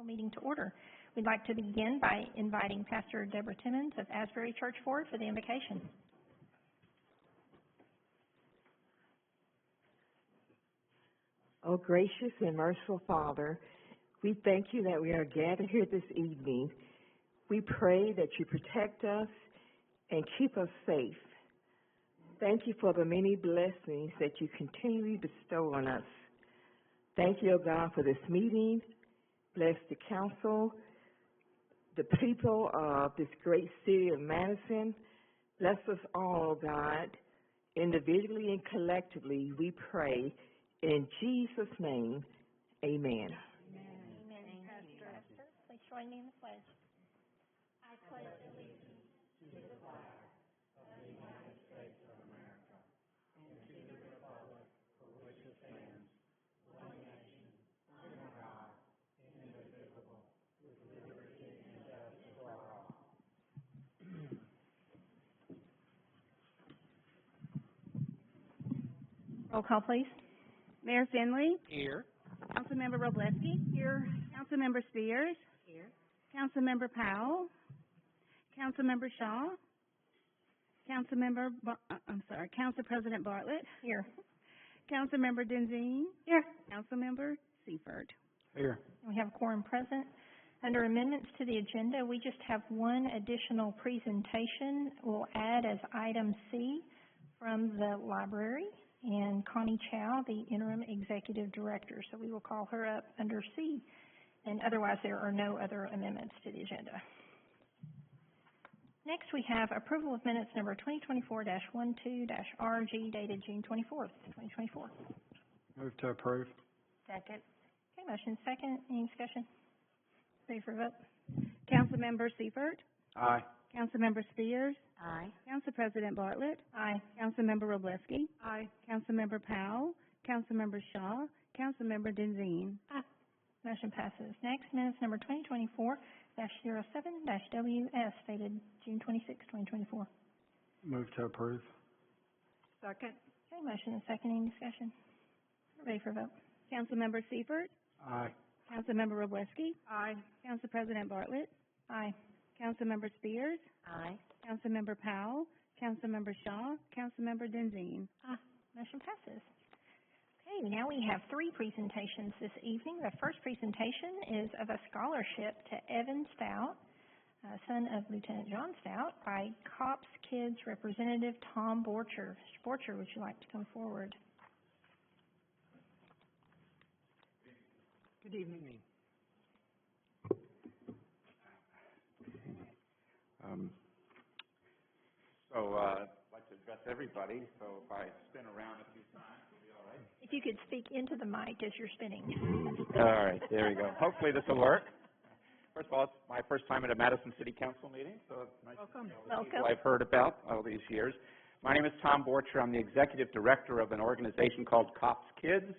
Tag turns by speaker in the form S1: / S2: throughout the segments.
S1: Meeting to order. We'd like to begin by inviting Pastor Deborah Timons of Asbury Church forward for the invocation.
S2: Oh, gracious and merciful Father, we thank you that we are gathered here this evening. We pray that you protect us and keep us safe. Thank you for the many blessings that you continually bestow on us. Thank you, oh God, for this meeting. Bless the council, the people of this great city of Madison. Bless us all, God, individually and collectively, we pray. In Jesus' name, amen.
S1: Amen. Amen. Pastor, please join me in the pledge. I pledge allegiance to the flag of the United States of America and to the republic for which it stands, one nation, under God, indivisible, with liberty and justice for all. Roll call, please.
S3: Mayor Finley.
S4: Here.
S3: Councilmember Wroblewski. Here. Councilmember Spears.
S2: Here.
S3: Councilmember Powell. Councilmember Shaw. Council President Bartlett.
S1: Here.
S3: Councilmember Denzine.
S1: Here.
S3: Councilmember Seifert.
S4: Here.
S1: We have a quorum present. Under amendments to the agenda, we just have one additional presentation. We'll add as item C from the library, and Connie Chow, the interim executive director. So we will call her up under C. And otherwise, there are no other amendments to the agenda. Next, we have approval of minutes number 2024-12-RG dated June 24th, 2024.
S4: Move to approve.
S1: Second. Okay, motion second. Any discussion? Ready for a vote?
S3: Councilmember Seifert.
S4: Aye.
S3: Councilmember Spears.
S2: Aye.
S3: Council President Bartlett.
S1: Aye.
S3: Councilmember Wroblewski.
S2: Aye.
S3: Councilmember Powell. Councilmember Shaw. Councilmember Denzine.
S1: Aye. Motion passes. Next, minutes number 2024-07-WS dated June 26, 2024.
S4: Move to approve.
S2: Second.
S1: Okay, motion and second. Any discussion? Ready for a vote?
S3: Councilmember Seifert.
S4: Aye.
S3: Councilmember Wroblewski.
S2: Aye.
S3: Council President Bartlett.
S1: Aye.
S3: Councilmember Spears.
S2: Aye.
S3: Councilmember Powell. Councilmember Shaw. Councilmember Denzine.
S1: Motion passes. Okay, now we have three presentations this evening. The first presentation is of a scholarship to Evan Stout, son of Lieutenant John Stout, by COPS Kids representative Tom Borcher. Mr. Borcher, would you like to come forward?
S4: Good evening.
S5: I'd like to address everybody, so if I spin around a few times, it'll be all right.
S1: If you could speak into the mic as you're spinning.
S5: All right, there we go. Hopefully this will work. First of all, it's my first time at a Madison City Council meeting, so it's nice to see all the people I've heard about all these years. My name is Tom Borcher. I'm the executive director of an organization called COPS Kids.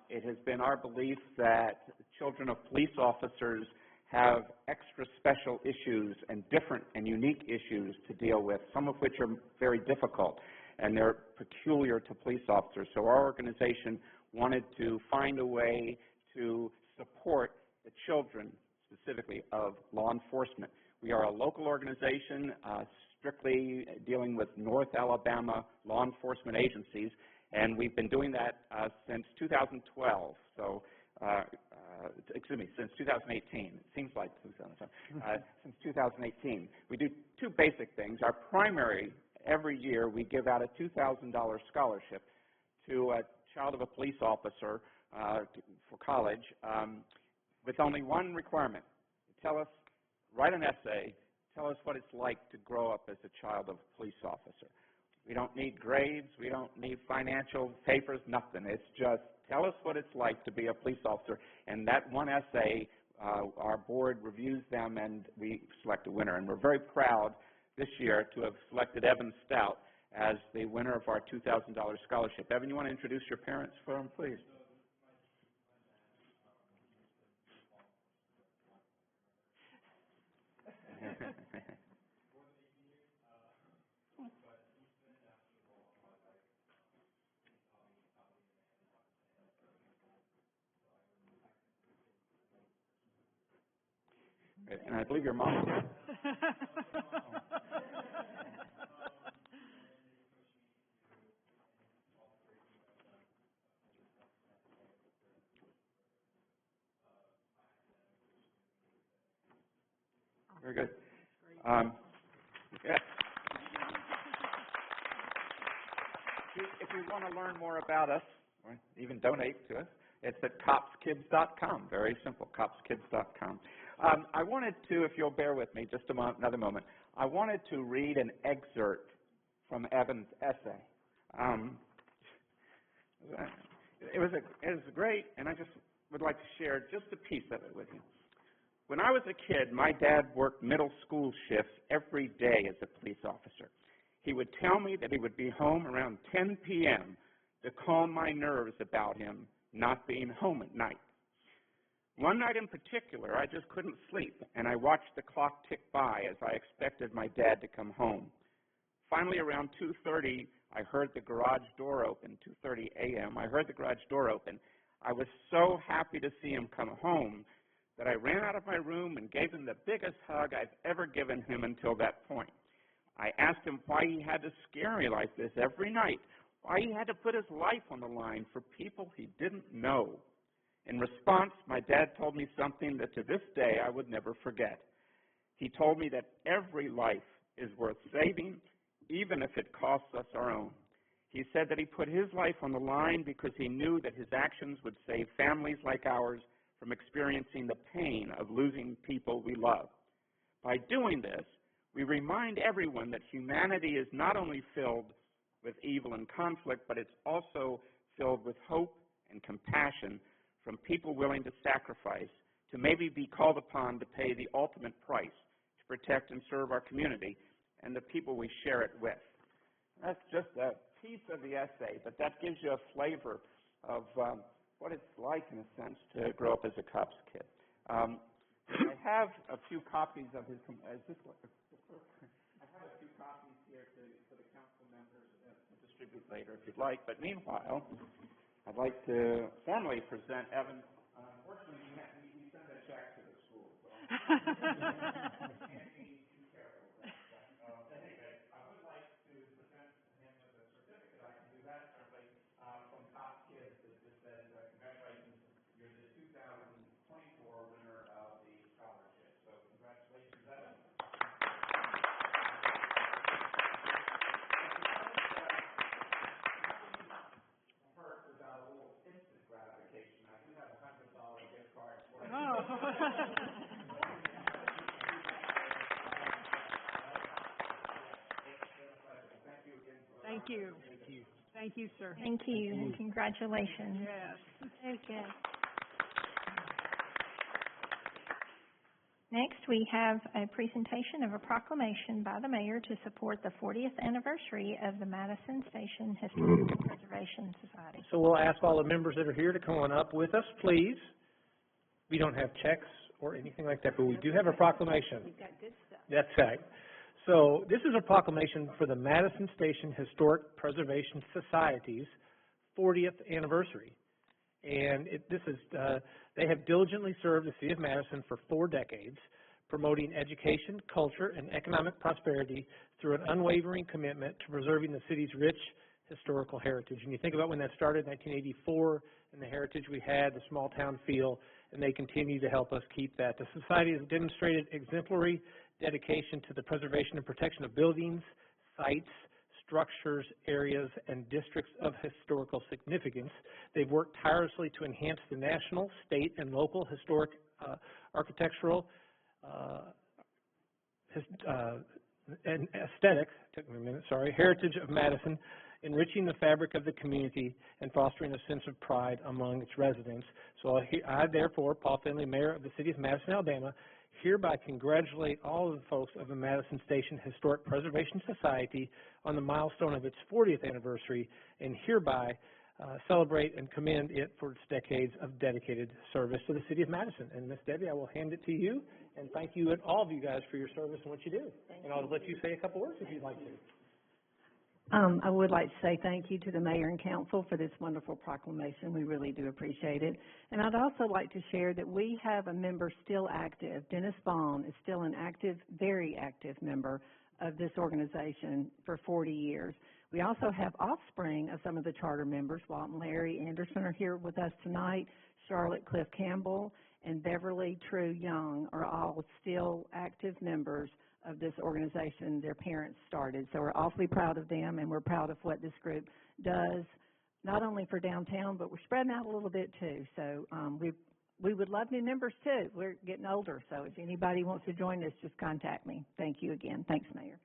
S5: It has been our belief that children of police officers have extra special issues and different and unique issues to deal with, some of which are very difficult, and they're peculiar to police officers. So our organization wanted to find a way to support the children, specifically, of law enforcement. We are a local organization strictly dealing with North Alabama law enforcement agencies, and we've been doing that since 2012. So since 2018. It seems like 2012. Since 2018. We do two basic things. Our primary, every year, we give out a $2,000 scholarship to a child of a police officer for college with only one requirement. Write an essay, tell us what it's like to grow up as a child of a police officer. We don't need grades, we don't need financial papers, nothing. It's just tell us what it's like to be a police officer. And that one essay, our board reviews them and we select a winner. And we're very proud this year to have selected Evan Stout as the winner of our $2,000 scholarship. Evan, you want to introduce your parents for him, please? And I believe your mom did. Very good. Yeah. If you want to learn more about us, or even donate to us, it's at copskids.com. Very simple, copskids.com. I wanted to, if you'll bear with me just another moment, I wanted to read an excerpt from Evan's essay. It was great, and I just would like to share just a piece of it with you. When I was a kid, my dad worked middle school shifts every day as a police officer. He would tell me that he would be home around 10 p.m. to calm my nerves about him not being home at night. One night in particular, I just couldn't sleep, and I watched the clock tick by as I expected my dad to come home. Finally, around 2:30, I heard the garage door open, 2:30 a.m. I heard the garage door open. I was so happy to see him come home that I ran out of my room and gave him the biggest hug I've ever given him until that point. I asked him why he had to scare me like this every night, why he had to put his life on the line for people he didn't know. In response, my dad told me something that to this day I would never forget. He told me that every life is worth saving, even if it costs us our own. He said that he put his life on the line because he knew that his actions would save families like ours from experiencing the pain of losing people we love. By doing this, we remind everyone that humanity is not only filled with evil and conflict, but it's also filled with hope and compassion from people willing to sacrifice, to maybe be called upon to pay the ultimate price to protect and serve our community and the people we share it with. That's just a piece of the essay, but that gives you a flavor of what it's like, in a sense, to grow up as a cop's kid. I have a few copies of his. I have a few copies here for the council members to distribute later, if you'd like. But meanwhile, I'd like to formally present Evan. Unfortunately, we send a check to the school. So can't be too careful with that. Anyway, I would like to present him with a certificate. I can do that certainly from Top Kids that just says congratulations, you're the 2024 winner of the scholarship. So congratulations, Evan. Without a little instant gratification, I do have a $100 gift card for you.
S1: Oh.
S5: Thank you again.
S1: Thank you. Thank you. Thank you, sir.
S3: Thank you, and congratulations.
S1: Yes.
S3: Very good. Next, we have a presentation of a proclamation by the mayor to support the 40th anniversary of the Madison Station Historical Preservation Society.
S6: So we'll ask all the members that are here to come on up with us, please. We don't have checks or anything like that, but we do have a proclamation.
S1: We've got good stuff.
S6: That's right. So this is a proclamation for the Madison Station Historic Preservation Society's 40th anniversary. And they have diligently served the city of Madison for 4 decades, promoting education, culture, and economic prosperity through an unwavering commitment to preserving the city's rich historical heritage. And you think about when that started in 1984 and the heritage we had, the small town feel, and they continue to help us keep that. The society has demonstrated exemplary dedication to the preservation and protection of buildings, sites, structures, areas, and districts of historical significance. They've worked tirelessly to enhance the national, state, and local historic architectural and aesthetic, took me a minute, sorry, heritage of Madison, enriching the fabric of the community and fostering a sense of pride among its residents. So I therefore, Paul Finley, Mayor of the City of Madison, Alabama, hereby congratulate all of the folks of the Madison Station Historic Preservation Society on the milestone of its 40th anniversary, and hereby celebrate and commend it for its decades of dedicated service to the City of Madison. And Miss Debbie, I will hand it to you, and thank you and all of you guys for your service and what you do. And I'll let you say a couple words if you'd like to.
S7: I would like to say thank you to the mayor and council for this wonderful proclamation. We really do appreciate it. And I'd also like to share that we have a member still active. Dennis Vaughn is still an active, very active member of this organization for 40 years. We also have offspring of some of the charter members. Walt and Larry Anderson are here with us tonight. Charlotte Cliff Campbell and Beverly True Young are all still active members of this organization their parents started. So we're awfully proud of them, and we're proud of what this group does, not only for downtown, but we're spreading out a little bit too. So we would love new members too. We're getting older, so if anybody wants to join us, just contact me. Thank you again. Thanks, Mayor.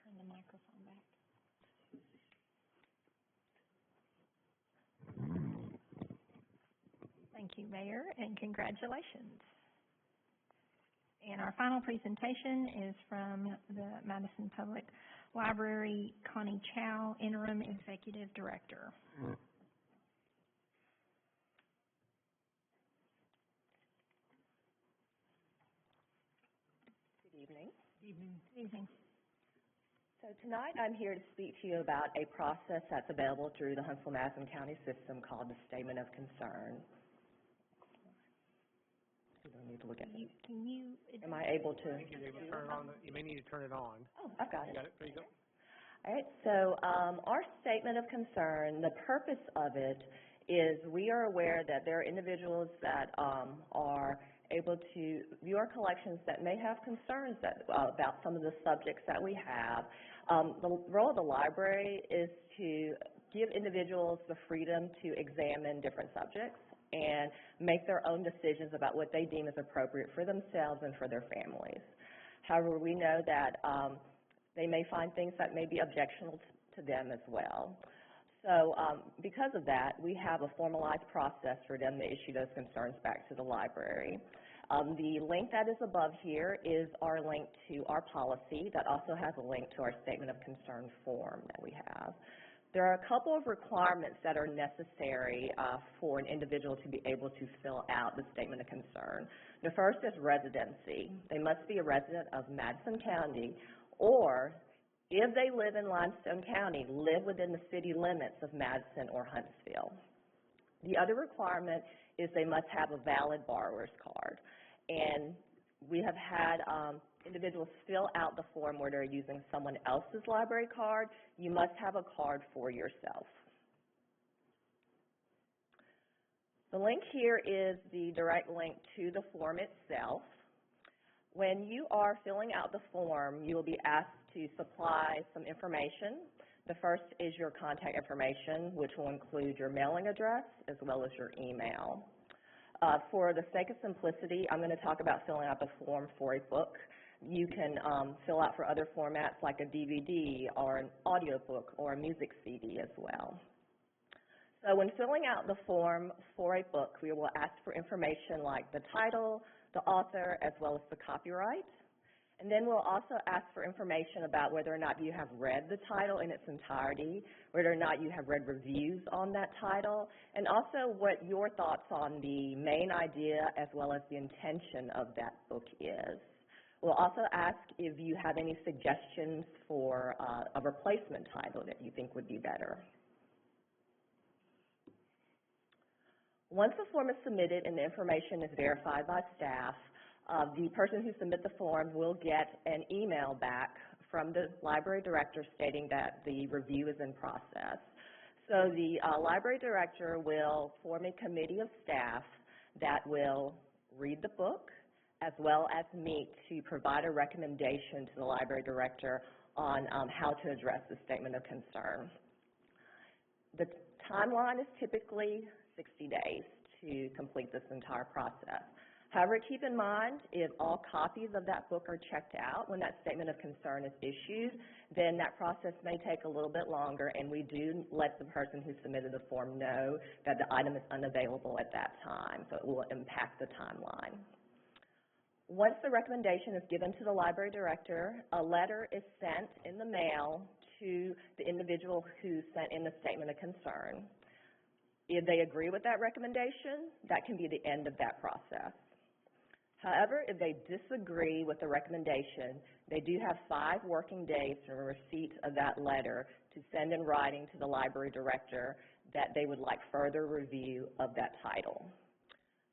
S3: Turn the microphone back. Thank you, Mayor, and congratulations. And our final presentation is from the Madison Public Library, Connie Chow, Interim Executive Director.
S8: Good evening.
S3: Good evening.
S8: So tonight I'm here to speak to you about a process that's available through the Huntsville-Madison County system called the Statement of Concern. You don't need to look at it. Am I able to?
S6: You may need to turn it on.
S8: Oh, I've got it.
S6: You got it? There you go.
S8: All right, so our Statement of Concern, the purpose of it is we are aware that there are individuals that are able to view our collections that may have concerns about some of the subjects that we have. The role of the library is to give individuals the freedom to examine different subjects and make their own decisions about what they deem is appropriate for themselves and for their families. However, we know that they may find things that may be objectionable to them as well. So because of that, we have a formalized process for them to issue those concerns back to the library. The link that is above here is our link to our policy that also has a link to our Statement of Concern form that we have. There are a couple of requirements that are necessary for an individual to be able to fill out the Statement of Concern. The first is residency. They must be a resident of Madison County, or if they live in Limestone County, live within the city limits of Madison or Huntsville. The other requirement is they must have a valid borrower's card. And we have had individuals fill out the form where they're using someone else's library card. You must have a card for yourself. The link here is the direct link to the form itself. When you are filling out the form, you will be asked to supply some information. The first is your contact information, which will include your mailing address as well as your email. For the sake of simplicity, I'm going to talk about filling out the form for a book. You can fill out for other formats like a DVD or an audiobook or a music CD as well. So when filling out the form for a book, we will ask for information like the title, the author, as well as the copyright. And then we'll also ask for information about whether or not you have read the title in its entirety, whether or not you have read reviews on that title, and also what your thoughts on the main idea as well as the intention of that book is. We'll also ask if you have any suggestions for a replacement title that you think would be better. Once the form is submitted and the information is verified by staff, the person who submits the form will get an email back from the library director stating that the review is in process. So the library director will form a committee of staff that will read the book as well as meet to provide a recommendation to the library director on how to address the Statement of Concern. The timeline is typically 60 days to complete this entire process. However, keep in mind, if all copies of that book are checked out when that statement of concern is issued, then that process may take a little bit longer, and we do let the person who submitted the form know that the item is unavailable at that time, so it will impact the timeline. Once the recommendation is given to the library director, a letter is sent in the mail to the individual who sent in the statement of concern. If they agree with that recommendation, that can be the end of that process. However, if they disagree with the recommendation, they do have 5 working days from receipt of that letter to send in writing to the library director that they would like further review of that title.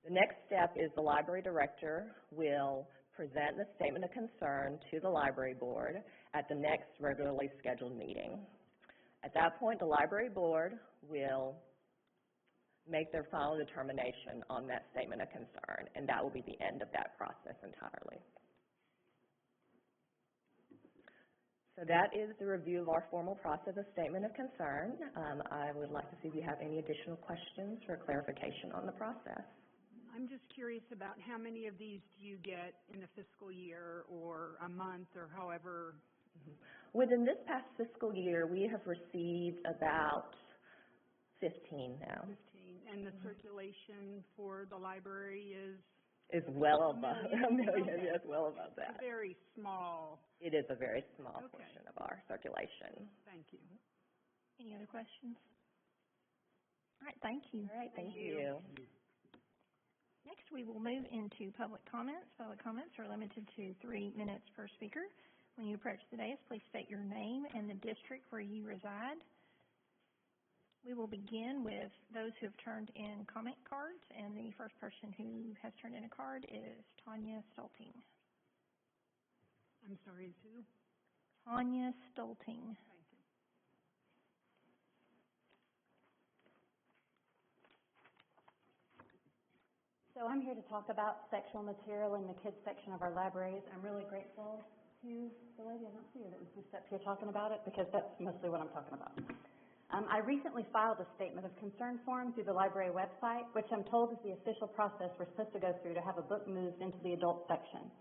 S8: The next step is the library director will present the statement of concern to the library board at the next regularly scheduled meeting. At that point, the library board will make their final determination on that statement of concern, and that will be the end of that process entirely. So that is the review of our formal process of statement of concern. I would like to see if you have any additional questions for clarification on the process.
S9: I'm just curious about how many of these do you get in a fiscal year or a month or however?
S8: Within this past fiscal year, we have received about 15 now.
S9: 15. And the circulation for the library
S8: is well above a million.
S9: Okay.
S8: Yes, well above that.
S9: It's a very small.
S8: It is a very small
S9: Okay.
S8: portion of our circulation.
S9: Thank you.
S3: Any other questions? All right, thank you.
S8: All right, thank you.
S3: Next, we will move into public comments. Public comments are limited to 3 minutes per speaker. When you approach the dais, please state your name and the district where you reside. We will begin with those who have turned in comment cards, and the first person who has turned in a card is Tanya Stolting.
S9: I'm sorry, is who?
S3: Tanya Stolting.
S9: Thank you.
S10: So I'm here to talk about sexual material in the kids section of our libraries. I'm really grateful to the lady, I don't see her, that was just up here talking about it, because that's mostly what I'm talking about. I recently filed a statement of concern form through the library website, which I'm told is the official process we're supposed to go through to have a book moved into the adult section.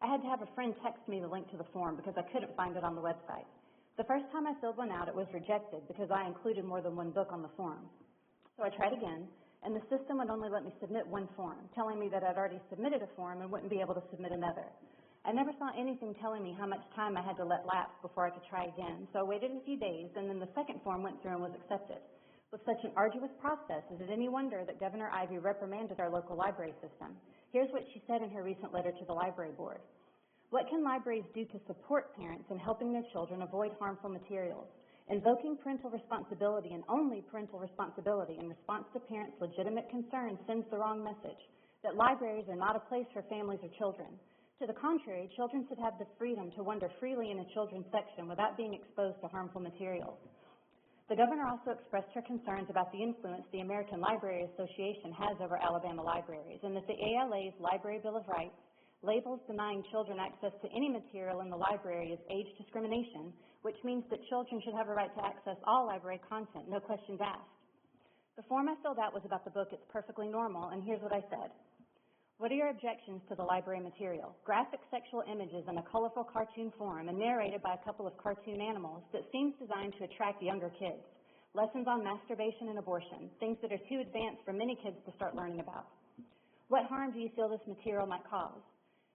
S10: I had to have a friend text me the link to the form because I couldn't find it on the website. The first time I filled one out, it was rejected because I included more than one book on the form. So I tried again, and the system would only let me submit one form, telling me that I'd already submitted a form and wouldn't be able to submit another. I never saw anything telling me how much time I had to let lapse before I could try again, so I waited a few days, and then the second form went through and was accepted. With such an arduous process, is it any wonder that Governor Ivey reprimanded our local library system? Here's what she said in her recent letter to the library board. What can libraries do to support parents in helping their children avoid harmful materials? Invoking parental responsibility and only parental responsibility in response to parents' legitimate concerns sends the wrong message, that libraries are not a place for families or children. To the contrary, children should have the freedom to wander freely in a children's section without being exposed to harmful materials. The governor also expressed her concerns about the influence the American Library Association has over Alabama libraries, and that the ALA's Library Bill of Rights labels denying children access to any material in the library as age discrimination, which means that children should have a right to access all library content, no questions asked. The form I filled out was about the book It's Perfectly Normal, and here's what I said. What are your objections to the library material? Graphic sexual images in a colorful cartoon form and narrated by a couple of cartoon animals that seems designed to attract younger kids. Lessons on masturbation and abortion, things that are too advanced for many kids to start learning about. What harm do you feel this material might cause?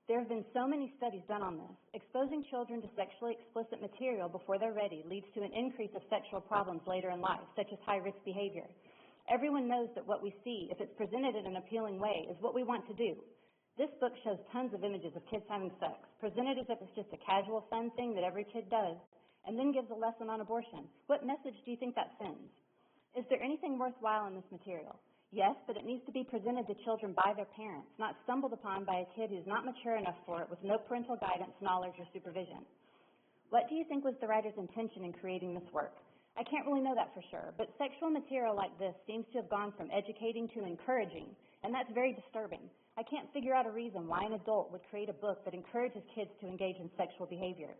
S10: There have been so many studies done on this. Exposing children to sexually explicit material before they're ready leads to an increase of sexual problems later in life, such as high-risk behavior. Everyone knows that what we see, if it's presented in an appealing way, is what we want to do. This book shows tons of images of kids having sex, presented as if it's just a casual, fun thing that every kid does, and then gives a lesson on abortion. What message do you think that sends? Is there anything worthwhile in this material? Yes, but it needs to be presented to children by their parents, not stumbled upon by a kid who's not mature enough for it with no parental guidance, knowledge, or supervision. What do you think was the writer's intention in creating this work? I can't really know that for sure, but sexual material like this seems to have gone from educating to encouraging, and that's very disturbing. I can't figure out a reason why an adult would create a book that encourages kids to engage in sexual behavior.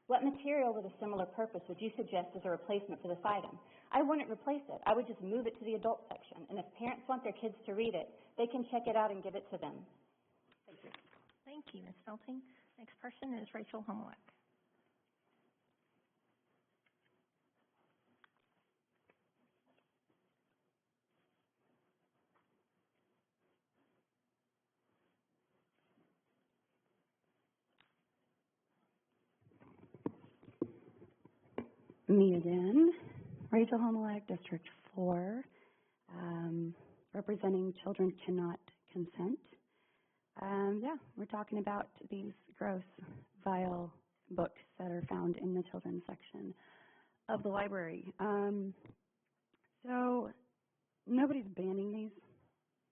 S10: What material with a similar purpose would you suggest as a replacement for this item? I wouldn't replace it. I would just move it to the adult section. And if parents want their kids to read it, they can check it out and give it to them. Thank you.
S3: Thank you, Ms. Felting. Next person is Rachel Homelack.
S11: Me again, Rachel Homelack, District 4, representing Children Cannot Consent. Yeah, we're talking about these gross, vile books that are found in the children's section of the library. So nobody's banning these,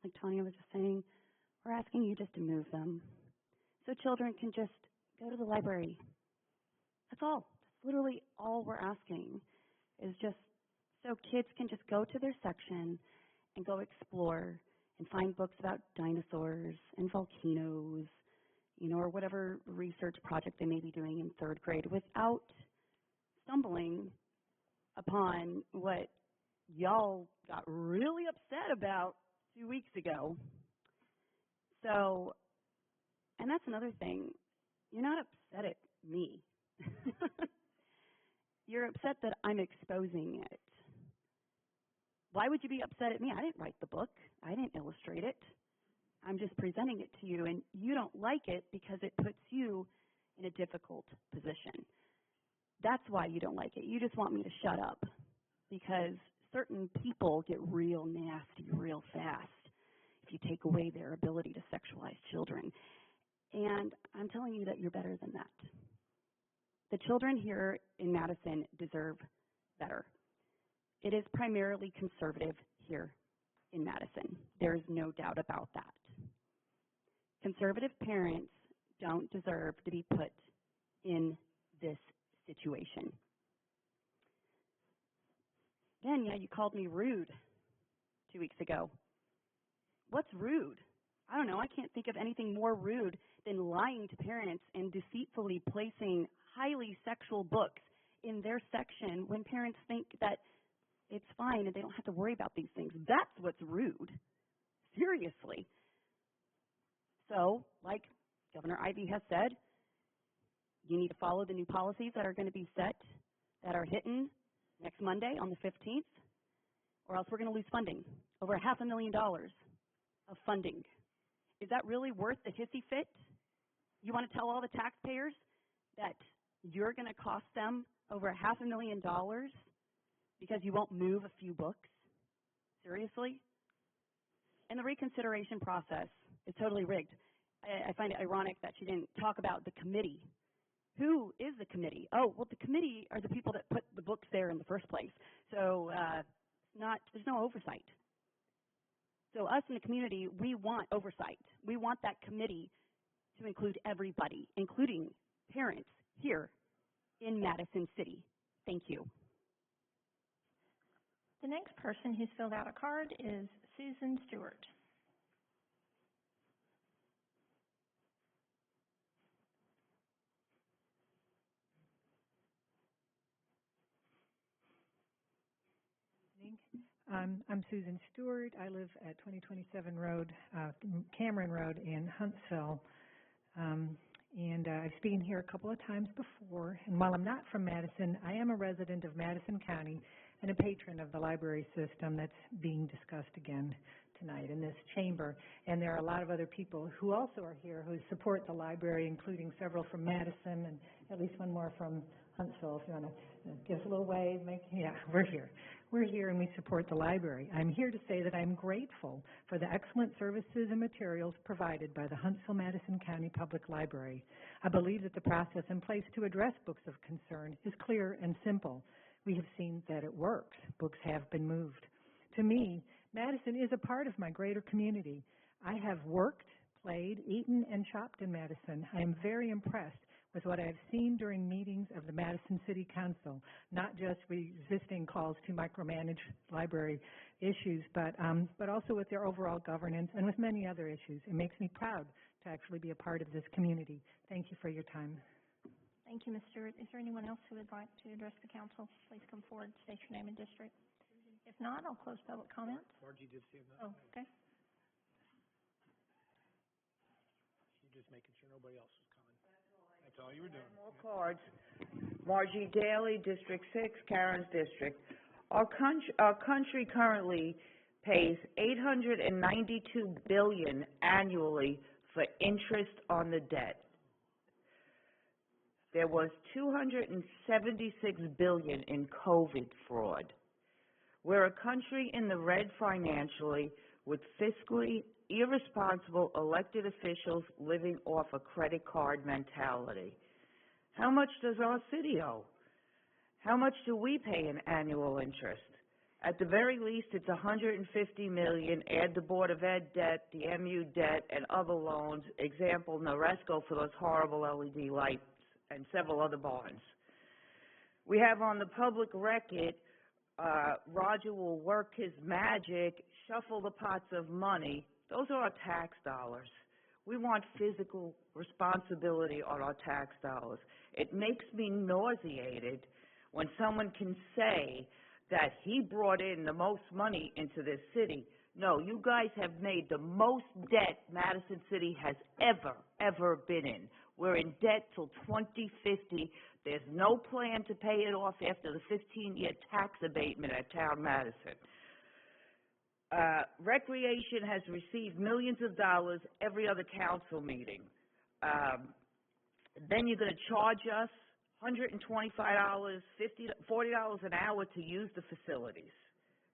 S11: like Tanya was just saying. We're asking you just to move them so children can just go to the library. That's all. Literally all we're asking is just so kids can just go to their section and go explore and find books about dinosaurs and volcanoes, you know, or whatever research project they may be doing in 3rd grade without stumbling upon what y'all got really upset about 2 weeks ago. So, and that's another thing, you're not upset at me. You're upset that I'm exposing it. Why would you be upset at me? I didn't write the book. I didn't illustrate it. I'm just presenting it to you, and you don't like it because it puts you in a difficult position. That's why you don't like it. You just want me to shut up because certain people get real nasty real fast if you take away their ability to sexualize children. And I'm telling you that you're better than that. The children here in Madison deserve better. It is primarily conservative here in Madison. There's no doubt about that. Conservative parents don't deserve to be put in this situation. Then, yeah, you called me rude 2 weeks ago. What's rude? I don't know. I can't think of anything more rude than lying to parents and deceitfully placing highly sexual books in their section when parents think that it's fine and they don't have to worry about these things. That's what's rude. Seriously. So, like Governor Ivey has said, you need to follow the new policies that are going to be set, that are hitting next Monday on the 15th, or else we're going to lose funding. Over $500,000 of funding. Is that really worth the hissy fit? You want to tell all the taxpayers that you're going to cost them over $500,000 because you won't move a few books? Seriously? And the reconsideration process is totally rigged. I find it ironic that she didn't talk about the committee. Who is the committee? Oh, well, the committee are the people that put the books there in the first place. So there's no oversight. So us in the community, we want oversight. We want that committee to include everybody, including parents here in Madison City. Thank you.
S3: The next person who's filled out a card is Susan Stewart.
S12: I'm Susan Stewart. I live at 2027 Road, Cameron Road in Huntsville. I've been here a couple of times before. And while I'm not from Madison, I am a resident of Madison County and a patron of the library system that's being discussed again tonight in this chamber. And there are a lot of other people who also are here who support the library, including several from Madison and at least one more from Huntsville. If you want to give us a little wave, yeah, we're here. We're here and we support the library. I'm here to say that I'm grateful for the excellent services and materials provided by the Huntsville-Madison County Public Library. I believe that the process in place to address books of concern is clear and simple. We have seen that it works. Books have been moved. To me, Madison is a part of my greater community. I have worked, played, eaten, and shopped in Madison. I am very impressed with what I have seen during meetings of the Madison City Council, not just resisting calls to micromanage library issues, but also with their overall governance and with many other issues. It makes me proud to actually be a part of this community. Thank you for your time.
S3: Thank you, Ms. Stewart. Is there anyone else who would like to address the council? Please come forward, state your name and district. If not, I'll close public comment.
S6: Margie did see him.
S3: Oh, okay.
S6: She's just making sure nobody else was coming. That's all you were doing.
S13: More cards. Margie Daly, District 6, Karen's District. Our country currently pays $892 billion annually for interest on the debt. There was $276 billion in COVID fraud. We're a country in the red financially with fiscally irresponsible elected officials living off a credit card mentality. How much does our city owe? How much do we pay in annual interest? At the very least, it's $150 million, add the Board of Ed debt, the MU debt, and other loans, example, Noresco for those horrible LED lights, and several other bonds. We have on the public record, Roger will work his magic, shuffle the pots of money. Those are our tax dollars. We want physical responsibility on our tax dollars. It makes me nauseated when someone can say that he brought in the most money into this city. No, you guys have made the most debt Madison City has ever been in. We're in debt till 2050. There's no plan to pay it off after the 15-year tax abatement at Town Madison. Recreation has received millions of dollars every other council meeting. Then you're going to charge us $125, $40 an hour to use the facilities.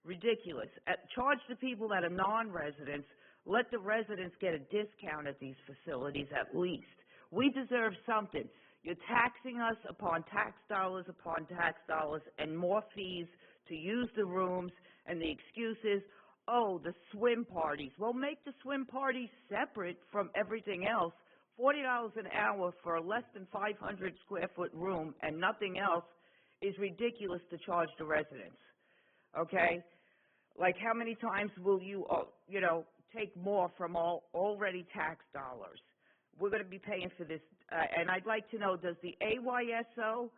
S13: Ridiculous. Charge the people that are non-residents. Let the residents get a discount at these facilities at least. We deserve something. You're taxing us upon tax dollars and more fees to use the rooms, and the excuses, oh, the swim parties. Well, make the swim parties separate from everything else. $40 an hour for a less than 500 square foot room and nothing else is ridiculous to charge the residents. Okay? Like, how many times will you, take more from all already tax dollars? We're going to be paying for this, and I'd like to know, does the AYSO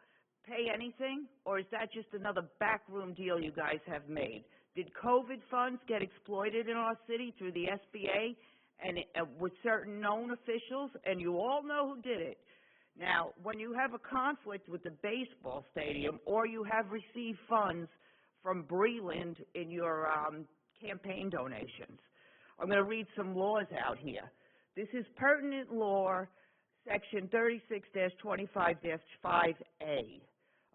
S13: pay anything, or is that just another backroom deal you guys have made? Did COVID funds get exploited in our city through the SBA and with certain known officials, and you all know who did it? Now, when you have a conflict with the baseball stadium, or you have received funds from Breland in your campaign donations, I'm going to read some laws out here. This is pertinent law, section 36-25-5A.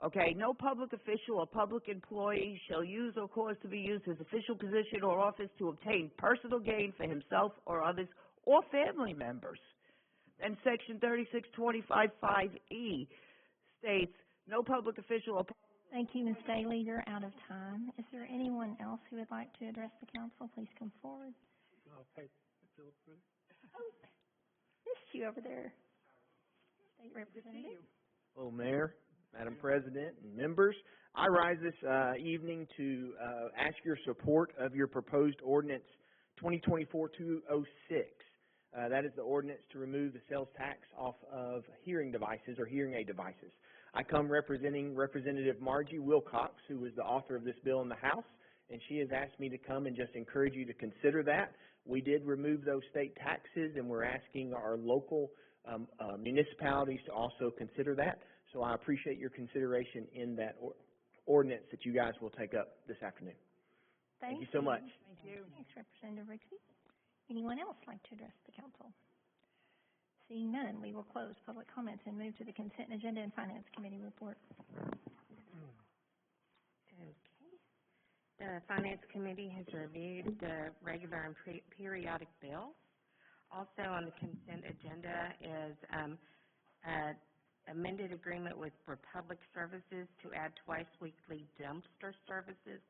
S13: Okay, no public official or public employee shall use or cause to be used his official position or office to obtain personal gain for himself or others or family members. And section 36-25-5E states, no public official or...
S3: Thank you, Ms. Daly. You're out of time. Is there anyone else who would like to address the council? Please come forward.
S6: Oh, hey, Philip.
S3: Oh, missed you over there. State Representative.
S14: Hello, Mayor, Madam President, and members. I rise this evening to ask your support of your proposed ordinance 2024-206. That is the ordinance to remove the sales tax off of hearing devices or hearing aid devices. I come representing Representative Margie Wilcox, who is the author of this bill in the House, and she has asked me to come and just encourage you to consider that. We did remove those state taxes, and we're asking our local municipalities to also consider that. So I appreciate your consideration in that ordinance that you guys will take up this afternoon. Thank you so much.
S3: Thank you. Thanks, Representative Rixey. Anyone else like to address the council? Seeing none, we will close public comments and move to the consent agenda and finance committee report.
S15: Okay. The Finance Committee has reviewed the regular and periodic bills. Also on the consent agenda is an amended agreement with Republic Services to add twice weekly dumpster services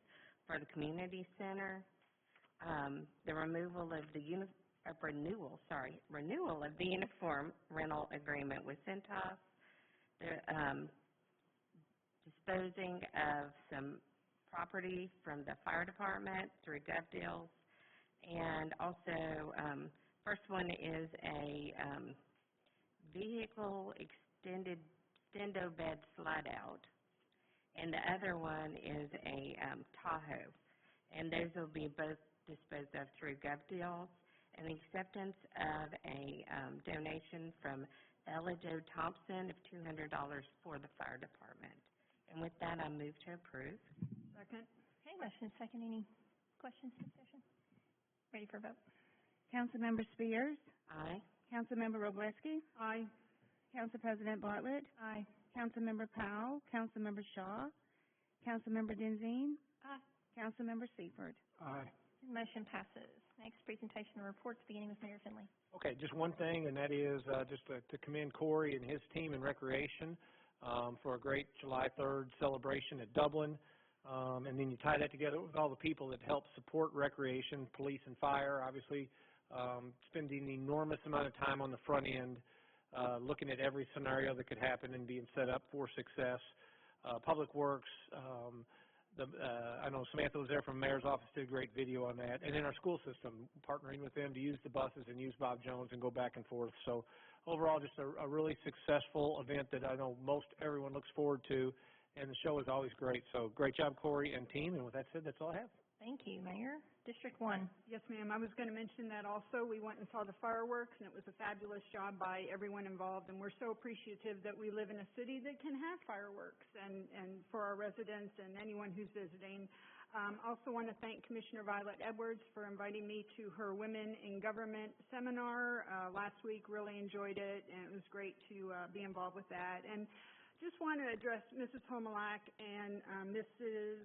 S15: for the community center. The renewal of the uniform rental agreement with Cintas. The disposing of some property from the fire department through gov deals, and also first one is a vehicle extended stendo bed slide out, and the other one is a Tahoe. And those will be both disposed of through GovDeals, and the acceptance of a donation from Ella Jo Thompson of $200 for the fire department. And with that, I move to approve.
S9: Second.
S3: Okay, motion is second. Any questions, discussion? Ready for a vote?
S11: Councilmember Spears?
S15: Aye.
S11: Councilmember Wroblewski?
S9: Aye.
S11: Council President Bartlett?
S3: Aye.
S11: Councilmember Powell? Councilmember Shaw? Councilmember Denzine?
S3: Aye.
S11: Councilmember Seifert?
S4: Aye.
S3: Motion passes. Next, presentation of reports beginning with Mayor Finley.
S6: Okay, just one thing, and that is just to commend Corey and his team in Recreation for a great July 3rd celebration at Dublin. And then you tie that together with all the people that help support Recreation, police and fire, obviously spending an enormous amount of time on the front end, looking at every scenario that could happen and being set up for success. Public Works, I know Samantha was there from Mayor's office, did a great video on that. And then our school system, partnering with them to use the buses and use Bob Jones and go back and forth. So overall, just a really successful event that I know most everyone looks forward to. And the show is always great. So great job, Corey and team. And with that said, that's all I have.
S3: Thank you, Mayor. District 1.
S9: Yes, ma'am. I was going to mention that also. We went and saw the fireworks, and it was a fabulous job by everyone involved. And we're so appreciative that we live in a city that can have fireworks, and for our residents and anyone who's visiting. Also want to thank Commissioner Violet Edwards for inviting me to her Women in Government seminar last week. Really enjoyed it, and it was great to be involved with that. And just want to address Mrs. Homelak and Mrs.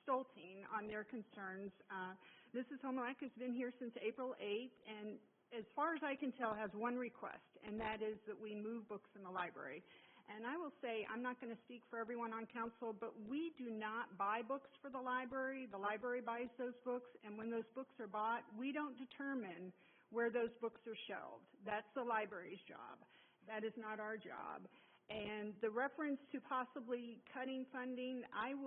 S9: Stolting on their concerns. Mrs. Homelak has been here since April 8th, and as far as I can tell, has one request, and that is that we move books in the library. And I will say, I'm not going to speak for everyone on council, but we do not buy books for the library. The library buys those books, and when those books are bought, we don't determine where those books are shelved. That's the library's job. That is not our job. And the reference to possibly cutting funding, I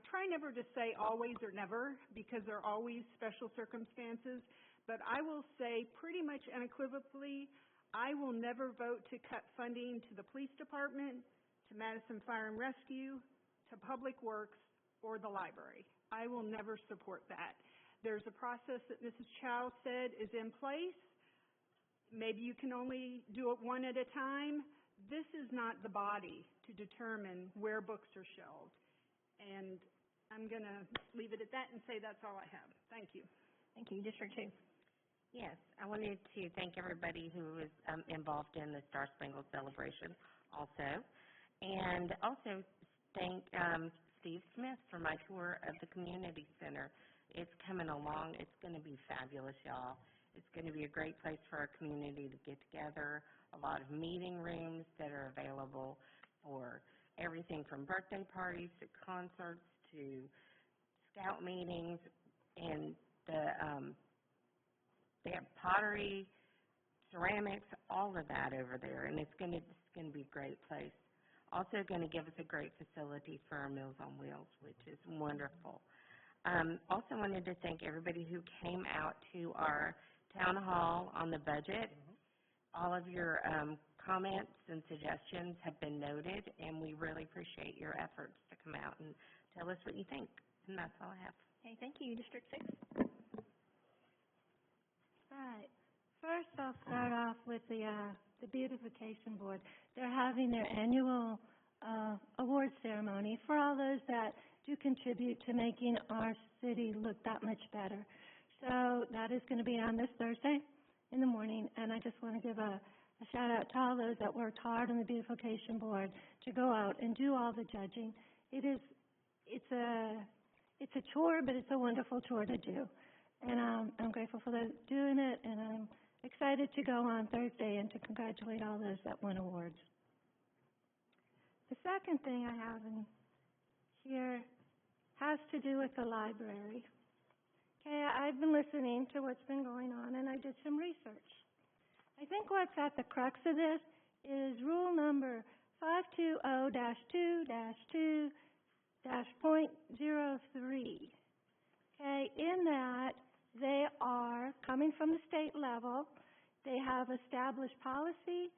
S9: try never to say always or never, because there are always special circumstances, but I will say pretty much unequivocally, I will never vote to cut funding to the police department, to Madison Fire and Rescue, to Public Works, or the library. I will never support that. There's a process that Mrs. Chow said is in place. Maybe you can only do it one at a time. This is not the body to determine where books are shelved. And I'm going to leave it at that and say that's all I have. Thank you.
S3: Thank you. District 2.
S15: Yes, I wanted to thank everybody who was involved in the Star Spangled Celebration also. And also thank Steve Smith for my tour of the community center. It's coming along. It's going to be fabulous, y'all. It's going to be a great place for our community to get together, a lot of meeting rooms that are available for everything from birthday parties to concerts to scout meetings, and they have pottery, ceramics, all of that over there, and it's going to be a great place. Also going to give us a great facility for our Meals on Wheels, which is wonderful. Also wanted to thank everybody who came out to our town hall on the budget. All of your comments and suggestions have been noted, and we really appreciate your efforts to come out and tell us what you think. And that's all I have.
S3: Okay, thank you. District 6.
S16: Right. First, I'll start off with the Beautification Board. They're having their annual award ceremony for all those that do contribute to making our city look that much better. So that is going to be on this Thursday in the morning, and I just want to give a shout out to all those that worked hard on the Beautification Board to go out and do all the judging. It's a chore, but it's a wonderful chore to do. And I'm grateful for those doing it, and I'm excited to go on Thursday and to congratulate all those that won awards. The second thing I have in here has to do with the library. Okay, I've been listening to what's been going on, and I did some research. I think what's at the crux of this is rule number 520-2-2-.03. Okay, in that they are coming from the state level. They have established policy,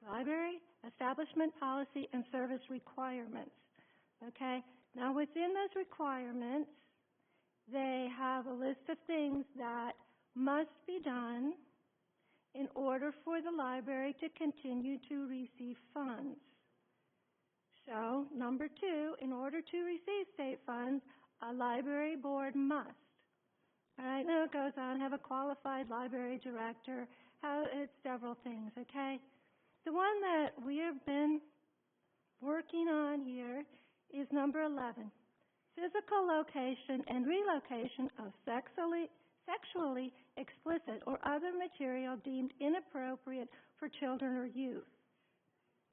S16: library, establishment policy, and service requirements. Okay? Now, within those requirements, they have a list of things that must be done in order for the library to continue to receive funds. So, number 2, in order to receive state funds, a library board must. All right, now it goes on, have a qualified library director, it's several things, okay? The one that we have been working on here is number 11, physical location and relocation of sexually explicit or other material deemed inappropriate for children or youth.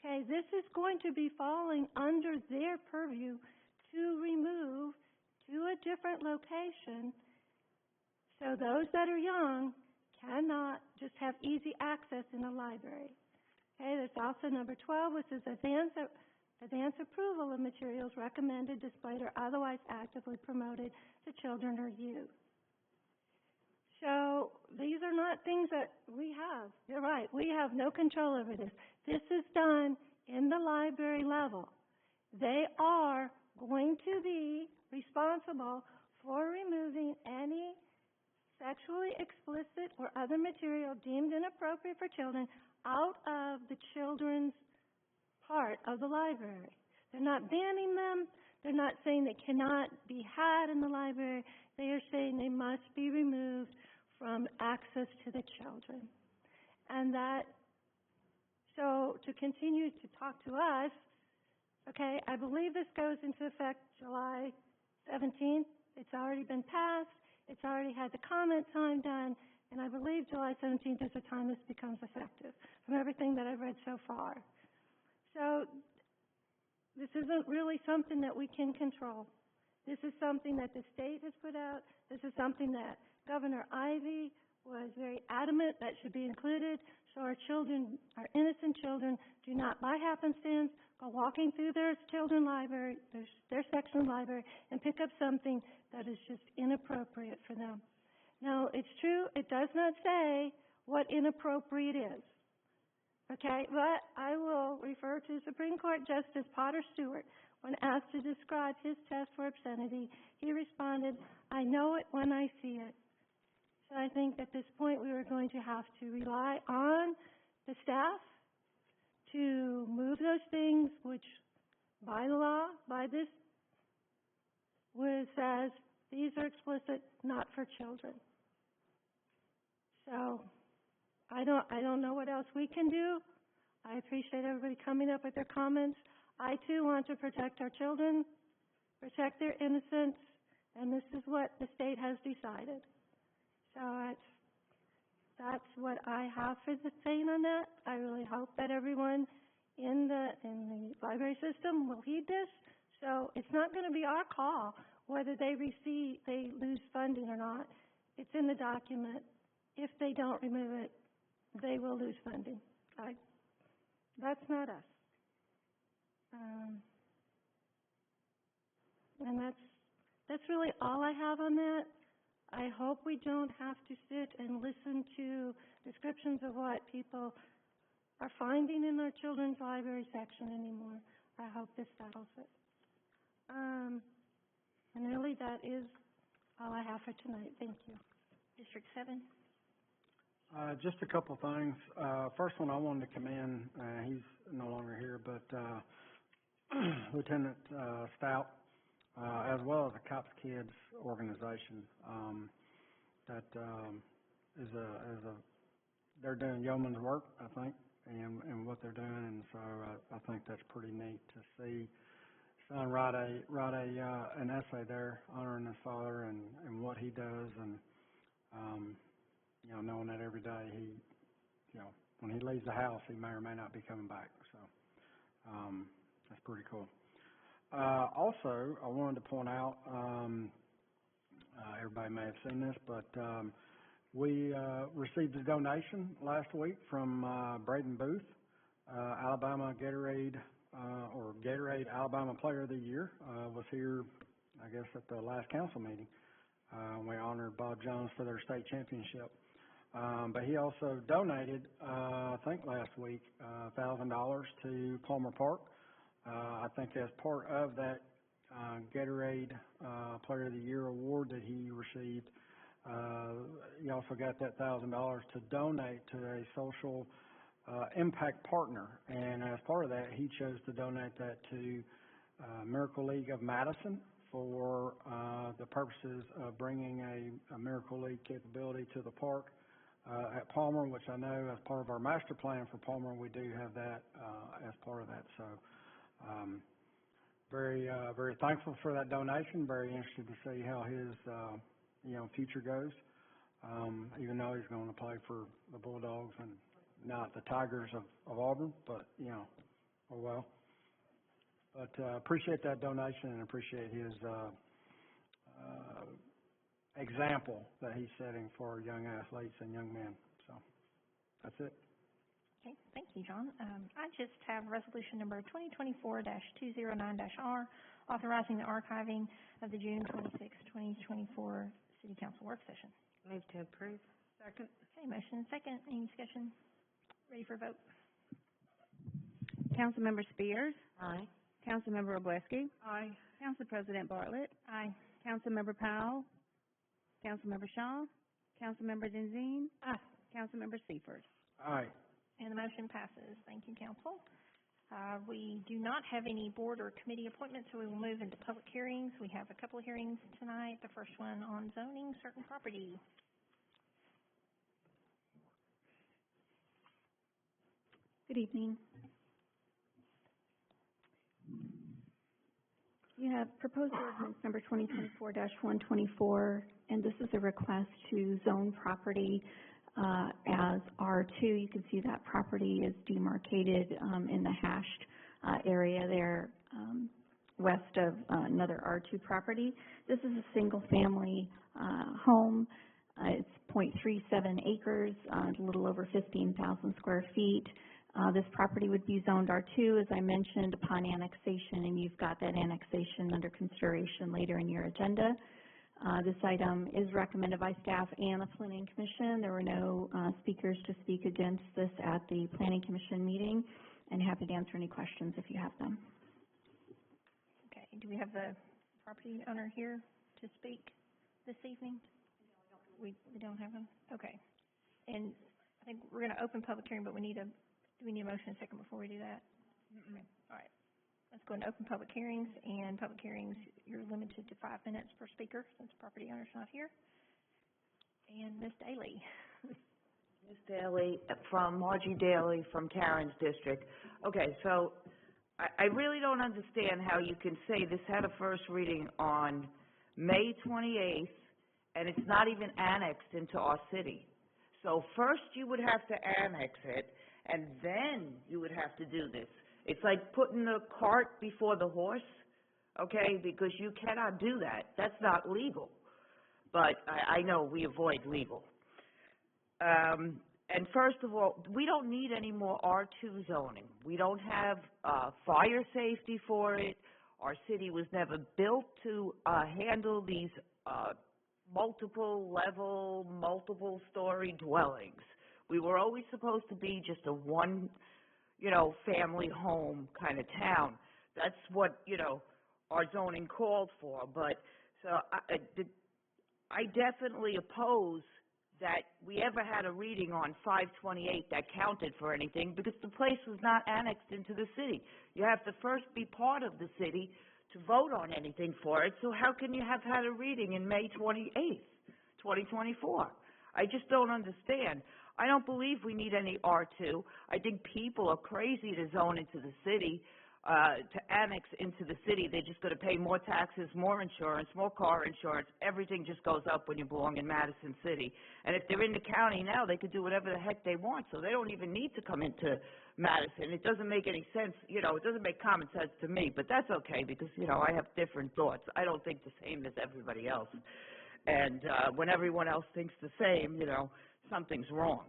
S16: Okay, this is going to be falling under their purview to remove to a different location, so those that are young cannot just have easy access in the library. Okay, there's also number 12, which is advance approval of materials recommended, displayed, or otherwise actively promoted to children or youth. So these are not things that we have. You're right. We have no control over this. This is done in the library level. They are going to be responsible for removing any sexually explicit or other material deemed inappropriate for children out of the children's part of the library. They're not banning them. They're not saying they cannot be had in the library. They are saying they must be removed from access to the children. And that, so to continue to talk to us, okay, I believe this goes into effect July 17th. It's already been passed. It's already had the comment time done. And I believe July 17th is the time this becomes effective from everything that I've read so far. So this isn't really something that we can control. This is something that the state has put out. This is something that Governor Ivey was very adamant that should be included, so our children, our innocent children, do not by happenstance go walking through their children's library, their section library, and pick up something that is just inappropriate for them. Now, it's true, it does not say what inappropriate is. Okay, but I will refer to Supreme Court Justice Potter Stewart. When asked to describe his test for obscenity, he responded, "I know it when I see it." So I think at this point we are going to have to rely on the staff to move those things which by law, by this, says these are explicit, not for children. So I don't know what else we can do. I appreciate everybody coming up with their comments. I too want to protect our children, protect their innocence, and this is what the state has decided. So that's what I have for the saying on that. I really hope that everyone in the library system will heed this. So it's not going to be our call whether they lose funding or not. It's in the document. If they don't remove it, they will lose funding. That's not us. And that's really all I have on that. I hope we don't have to sit and listen to descriptions of what people are finding in our children's library section anymore. I hope this settles it. And really that is all I have for tonight. Thank you.
S3: District 7.
S4: Just a couple things. First one I wanted to commend, he's no longer here, but Lieutenant Stout, as well as the Cops Kids organization, that they're doing yeoman's work, I think, and what they're doing, and so I think that's pretty neat to see son write an essay there honoring his father and what he does, and knowing that every day he, when he leaves the house, he may or may not be coming back. So that's pretty cool. Also, I wanted to point out, everybody may have seen this, but we received a donation last week from Braden Booth, Alabama Gatorade Alabama Player of the Year, was here, I guess, at the last council meeting. We honored Bob Jones for their state championship. But he also donated, I think last week, $1,000 to Palmer Park. I think as part of that Gatorade Player of the Year award that he received, he also got that $1,000 to donate to a social impact partner. And as part of that, he chose to donate that to Miracle League of Madison for the purposes of bringing a Miracle League capability to the park at Palmer, which I know as part of our master plan for Palmer, we do have that as part of that. So very thankful for that donation. Very interested to see how his future goes. Even though he's going to play for the Bulldogs and not the Tigers of Auburn, but oh well. But appreciate that donation and appreciate his example that he's setting for young athletes and young men. So that's it.
S3: Okay, thank you, John. I just have resolution number 2024-209-R, authorizing the archiving of the June 26, 2024 City Council work session.
S15: Move to approve.
S9: Second.
S3: Okay, motion second. Any discussion? Ready for a vote?
S11: Councilmember Spears.
S15: Aye.
S11: Councilmember Wroblewski.
S9: Aye.
S11: Council President Bartlett.
S3: Aye.
S11: Councilmember Powell. Councilmember Shaw. Councilmember Denzine.
S3: Aye.
S11: Councilmember Seifert.
S4: Aye.
S3: And the motion passes. Thank you, Council. We do not have any board or committee appointments, so we will move into public hearings. We have a couple of hearings tonight. The first one on zoning certain property.
S17: Good evening. You have proposed ordinance number 2024-124, and this is a request to zone property as R2. You can see that property is demarcated in the hashed area there west of another R2 property. This is a single-family home. It's 0.37 acres, a little over 15,000 square feet. This property would be zoned R2, as I mentioned, upon annexation, and you've got that annexation under consideration later in your agenda. This item is recommended by staff and the Planning Commission. There were no speakers to speak against this at the Planning Commission meeting, and happy to answer any questions if you have them.
S3: Okay, do we have the property owner here to speak this evening? We don't have him? Okay. And I think we're going to open public hearing, but do we need a motion a second before we do that? Okay. All right. Let's go into open public hearings, and public hearings, you're limited to 5 minutes per speaker since the property owner's not here. And Ms. Daly.
S13: Ms. Daly, from Margie Daly from Karen's district. Okay, so I really don't understand how you can say this had a first reading on May 28th, and it's not even annexed into our city. So first you would have to annex it, and then you would have to do this. It's like putting the cart before the horse, okay, because you cannot do that. That's not legal. But I know we avoid legal. And first of all, we don't need any more R2 zoning. We don't have fire safety for it. Our city was never built to handle these multiple level, multiple story dwellings. We were always supposed to be just a one, family home kind of town. That's what, our zoning called for. But so I definitely oppose that we ever had a reading on 528 that counted for anything, because the place was not annexed into the city. You have to first be part of the city to vote on anything for it. So how can you have had a reading in May 28th, 2024? I just don't understand. I don't believe we need any R2. I think people are crazy to zone into the city, to annex into the city. They're just going to pay more taxes, more insurance, more car insurance. Everything just goes up when you belong in Madison City. And if they're in the county now, they could do whatever the heck they want, so they don't even need to come into Madison. It doesn't make any sense. It doesn't make common sense to me, but that's okay because, I have different thoughts. I don't think the same as everybody else. And when everyone else thinks the same, something's wrong.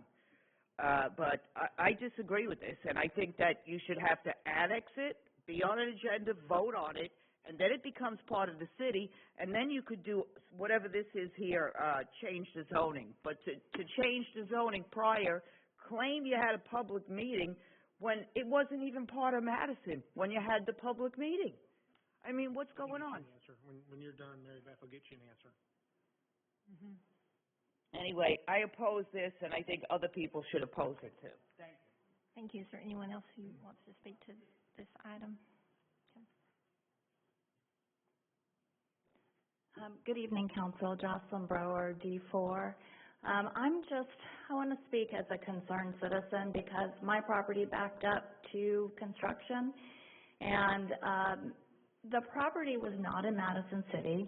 S13: But I disagree with this, and I think that you should have to annex it, be on an agenda, vote on it, and then it becomes part of the city, and then you could do whatever this is here, change the zoning. But to change the zoning prior, claim you had a public meeting when it wasn't even part of Madison, when you had the public meeting. I mean, what's going on?
S6: When you're done, Mary Beth will get you an answer.
S13: Anyway, I oppose this, and I think other people should oppose it too. Thank you.
S3: Thank you. Is there anyone else who wants to speak to this item?
S10: Good evening, Council. Jocelyn Brower, D4. I want to speak as a concerned citizen because my property backed up to construction, and the property was not in Madison City.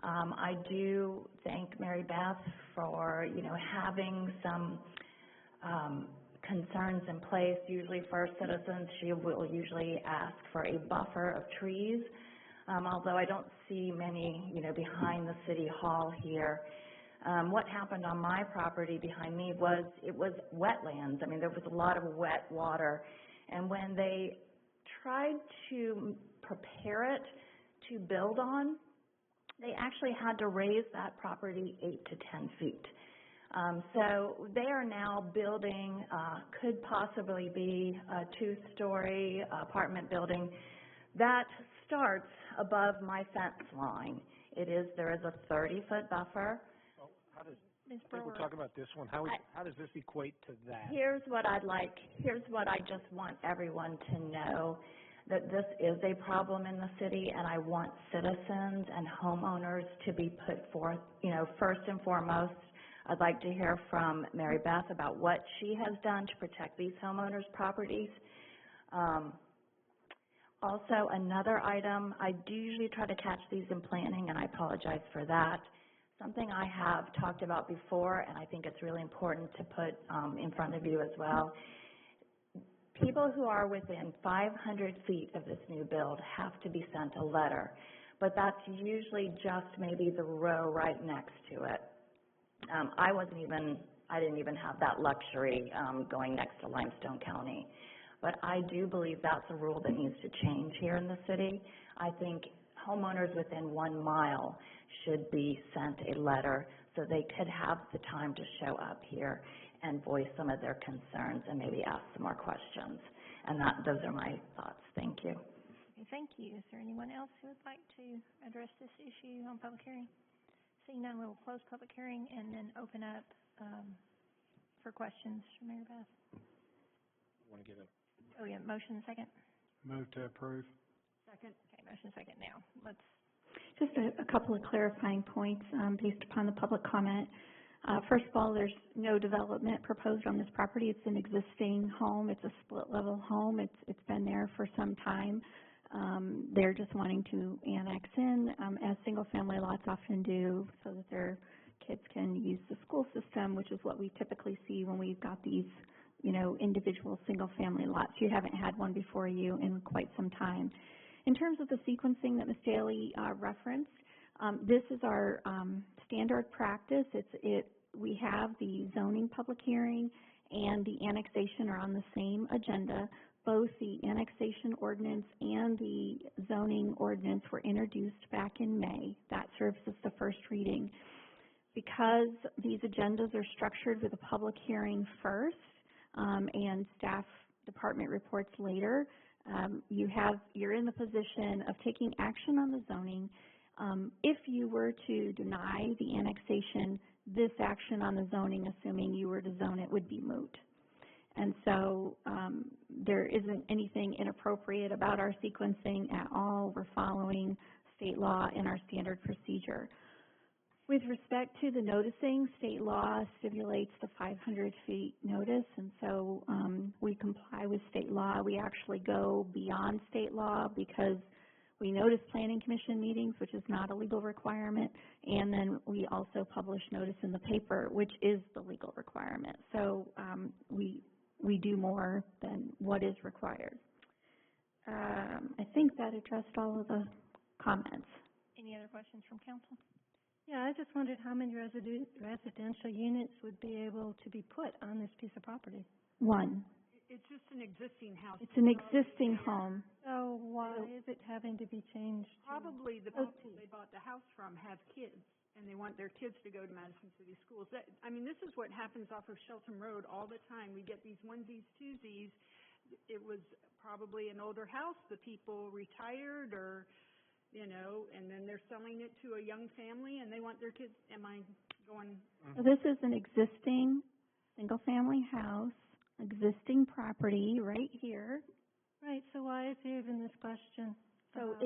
S10: I do thank Mary Beth for, having some concerns in place. Usually for citizens, she will usually ask for a buffer of trees, although I don't see many, behind the city hall here. What happened on my property behind me was, it was wetlands. I mean, there was a lot of wet water, and when they tried to prepare it to build on, they actually had to raise that property 8 to 10 feet. So they are now building, could possibly be a 2-story apartment building that starts above my fence line. There is a 30-foot buffer.
S6: Well, I think we're talking about this one. How does this equate to that?
S10: Here's what I just want everyone to know, that this is a problem in the city, and I want citizens and homeowners to be put forth. First and foremost, I'd like to hear from Mary Beth about what she has done to protect these homeowners' properties. Also, another item, I do usually try to catch these in planning, and I apologize for that. Something I have talked about before, and I think it's really important to put in front of you as well. People who are within 500 feet of this new build have to be sent a letter, but that's usually just maybe the row right next to it. I didn't even have that luxury going next to Limestone County, but I do believe that's a rule that needs to change here in the city. I think homeowners within 1 mile should be sent a letter so they could have the time to show up here and voice some of their concerns and maybe ask some more questions. And those are my thoughts. Thank you.
S3: Okay, thank you. Is there anyone else who would like to address this issue on public hearing? Seeing none, we will close public hearing and then open up for questions from Mary Beth.
S6: Want to give it?
S3: Oh, yeah, motion second?
S4: Move to approve.
S9: Second.
S3: Okay, motion second now.
S17: Just a couple of clarifying points based upon the public comment. First of all, there's no development proposed on this property. It's an existing home. It's a split-level home. It's been there for some time. They're just wanting to annex in, as single-family lots often do, so that their kids can use the school system, which is what we typically see when we've got these, individual single-family lots. You haven't had one before you in quite some time. In terms of the sequencing that Ms. Daly referenced, this is our standard practice. We have the zoning public hearing and the annexation are on the same agenda. Both the annexation ordinance and the zoning ordinance were introduced back in May. That serves as the first reading. Because these agendas are structured with a public hearing first and staff department reports later, you're in the position of taking action on the zoning. If you were to deny the annexation, this action on the zoning, assuming you were to zone it, would be moot. And so there isn't anything inappropriate about our sequencing at all. We're following state law and our standard procedure. With respect to the noticing, state law stipulates the 500 feet notice, and so we comply with state law. We actually go beyond state law because we notice planning commission meetings, which is not a legal requirement, and then we also publish notice in the paper, which is the legal requirement. So we do more than what is required. I think that addressed all of the comments.
S3: Any other questions from council?
S16: Yeah, I just wondered how many residential units would be able to be put on this piece of property.
S17: One.
S9: It's just an existing house.
S17: It's an existing home.
S16: So why is it having to be changed?
S9: Probably the people they bought the house from have kids, and they want their kids to go to Madison City Schools. This is what happens off of Shelton Road all the time. We get these onesies, twosies. It was probably an older house. The people retired or, and then they're selling it to a young family, and they want their kids. Am I going?
S17: So this is an existing single-family house, existing property right here.
S16: Right, so why is there even this question?
S17: So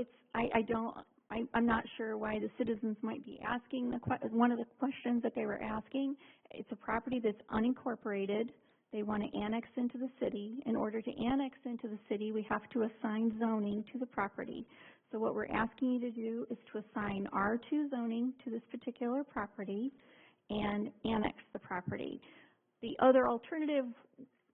S17: I'm not sure why the citizens might be asking one of the questions that they were asking. It's a property that's unincorporated. They want to annex into the city. In order to annex into the city, we have to assign zoning to the property. So what we're asking you to do is to assign R2 zoning to this particular property and annex the property. The other alternative,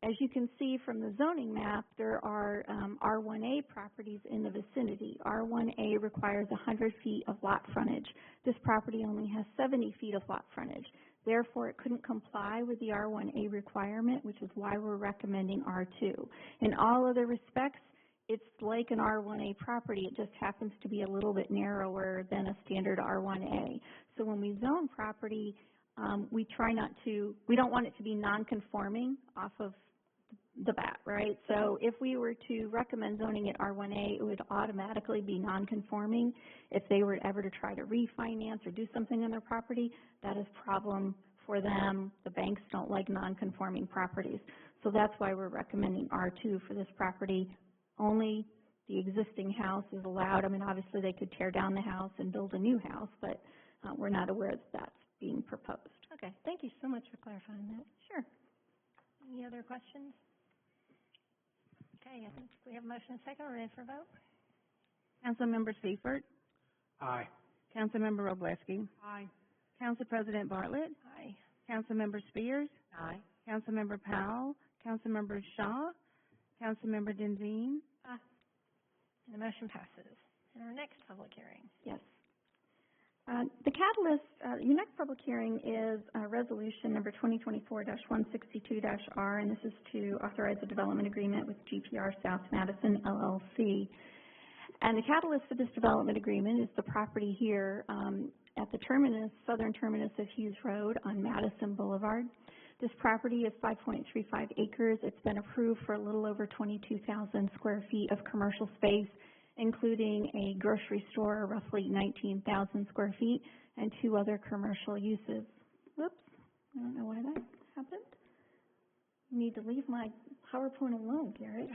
S17: as you can see from the zoning map, there are R1A properties in the vicinity. R1A requires 100 feet of lot frontage. This property only has 70 feet of lot frontage. Therefore, it couldn't comply with the R1A requirement, which is why we're recommending R2. In all other respects, it's like an R1A property. It just happens to be a little bit narrower than a standard R1A. So when we zone property, we don't want it to be non-conforming off of the bat, right? So if we were to recommend zoning at R1A, it would automatically be non-conforming. If they were ever to try to refinance or do something on their property, that is a problem for them. The banks don't like non-conforming properties. So that's why we're recommending R2 for this property. Only the existing house is allowed. Obviously they could tear down the house and build a new house, but we're not aware that that's being proposed.
S16: Okay, thank you so much for clarifying that.
S17: Sure.
S3: Any other questions? Okay, I think we have a motion and a second. We're ready for a vote.
S11: Councilmember Seifert?
S4: Aye.
S11: Councilmember Wroblewski?
S9: Aye.
S11: Council President Bartlett?
S3: Aye.
S11: Councilmember Spears?
S15: Aye.
S11: Councilmember Powell? Councilmember Shaw? Councilmember Denzine?
S3: Aye. And the motion passes. And our next public hearing.
S17: Yes. The catalyst, your next public hearing is resolution number 2024-162-R, and this is to authorize a development agreement with GPR South Madison, LLC. And the catalyst for this development agreement is the property here at the terminus, southern terminus of Hughes Road on Madison Boulevard. This property is 5.35 acres. It's been approved for a little over 22,000 square feet of commercial space, including a grocery store, roughly 19,000 square feet, and 2 other commercial uses. Whoops, I don't know why that happened. You need to leave my PowerPoint alone, Garrett.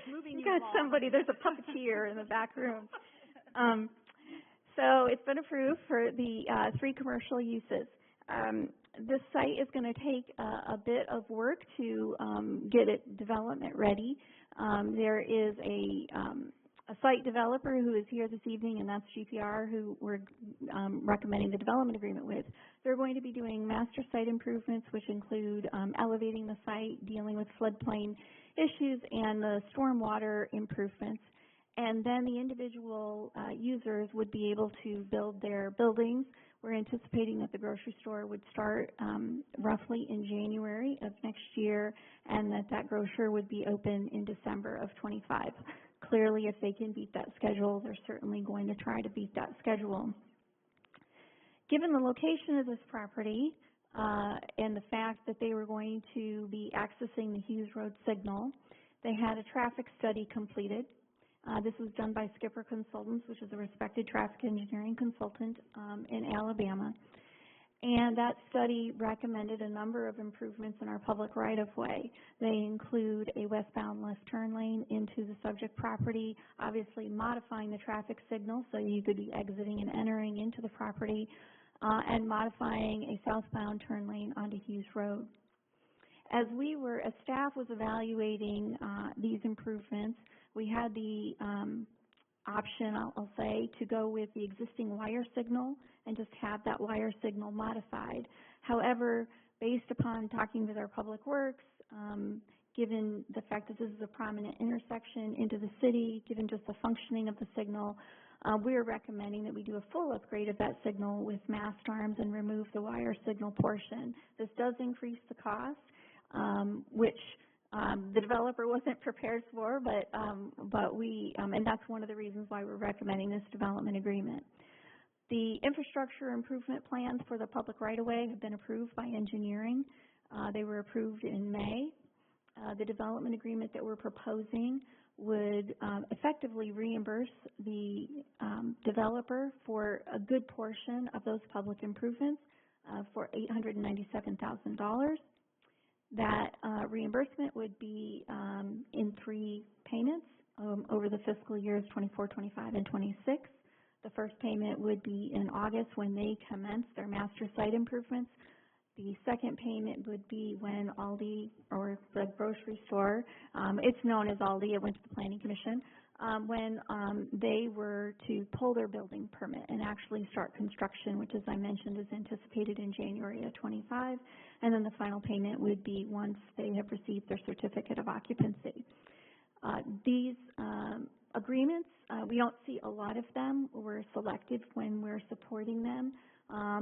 S17: You got somebody, there's a puppeteer in the back room. So it's been approved for the 3 commercial uses. This site is going to take a bit of work to get it development ready. There is a site developer who is here this evening, and that's GPR, who we're recommending the development agreement with. They're going to be doing master site improvements, which include elevating the site, dealing with floodplain issues, and the stormwater improvements. And then the individual users would be able to build their buildings. We're anticipating that the grocery store would start roughly in January of next year, and that grocer would be open in December of 25. Clearly, if they can beat that schedule, they're certainly going to try to beat that schedule. Given the location of this property and the fact that they were going to be accessing the Hughes Road signal, they had a traffic study completed. This was done by Skipper Consultants, which is a respected traffic engineering consultant in Alabama. And that study recommended a number of improvements in our public right-of-way. They include a westbound left turn lane into the subject property, obviously modifying the traffic signal so you could be exiting and entering into the property, and modifying a southbound turn lane onto Hughes Road. As staff was evaluating these improvements, we had the option, I'll say, to go with the existing wire signal and just have that wire signal modified. However, based upon talking with our public works, given the fact that this is a prominent intersection into the city, given just the functioning of the signal, We are recommending that we do a full upgrade of that signal with mast arms and remove the wire signal portion. This does increase the cost, which the developer wasn't prepared for, but we, and that's one of the reasons why we're recommending this development agreement. The infrastructure improvement plans for the public right-of-way have been approved by engineering. They were approved in May. The development agreement that we're proposing would effectively reimburse the developer for a good portion of those public improvements for $897,000. That reimbursement would be in 3 payments over the fiscal years 24, 25, and 26. The first payment would be in August when they commence their master site improvements. The second payment would be when Aldi, or the grocery store, it's known as Aldi, it went to the Planning Commission, when they were to pull their building permit and actually start construction, which, as I mentioned, is anticipated in January of 25. And then the final payment would be once they have received their certificate of occupancy. These agreements, we don't see a lot of them. We're selective when we're supporting them.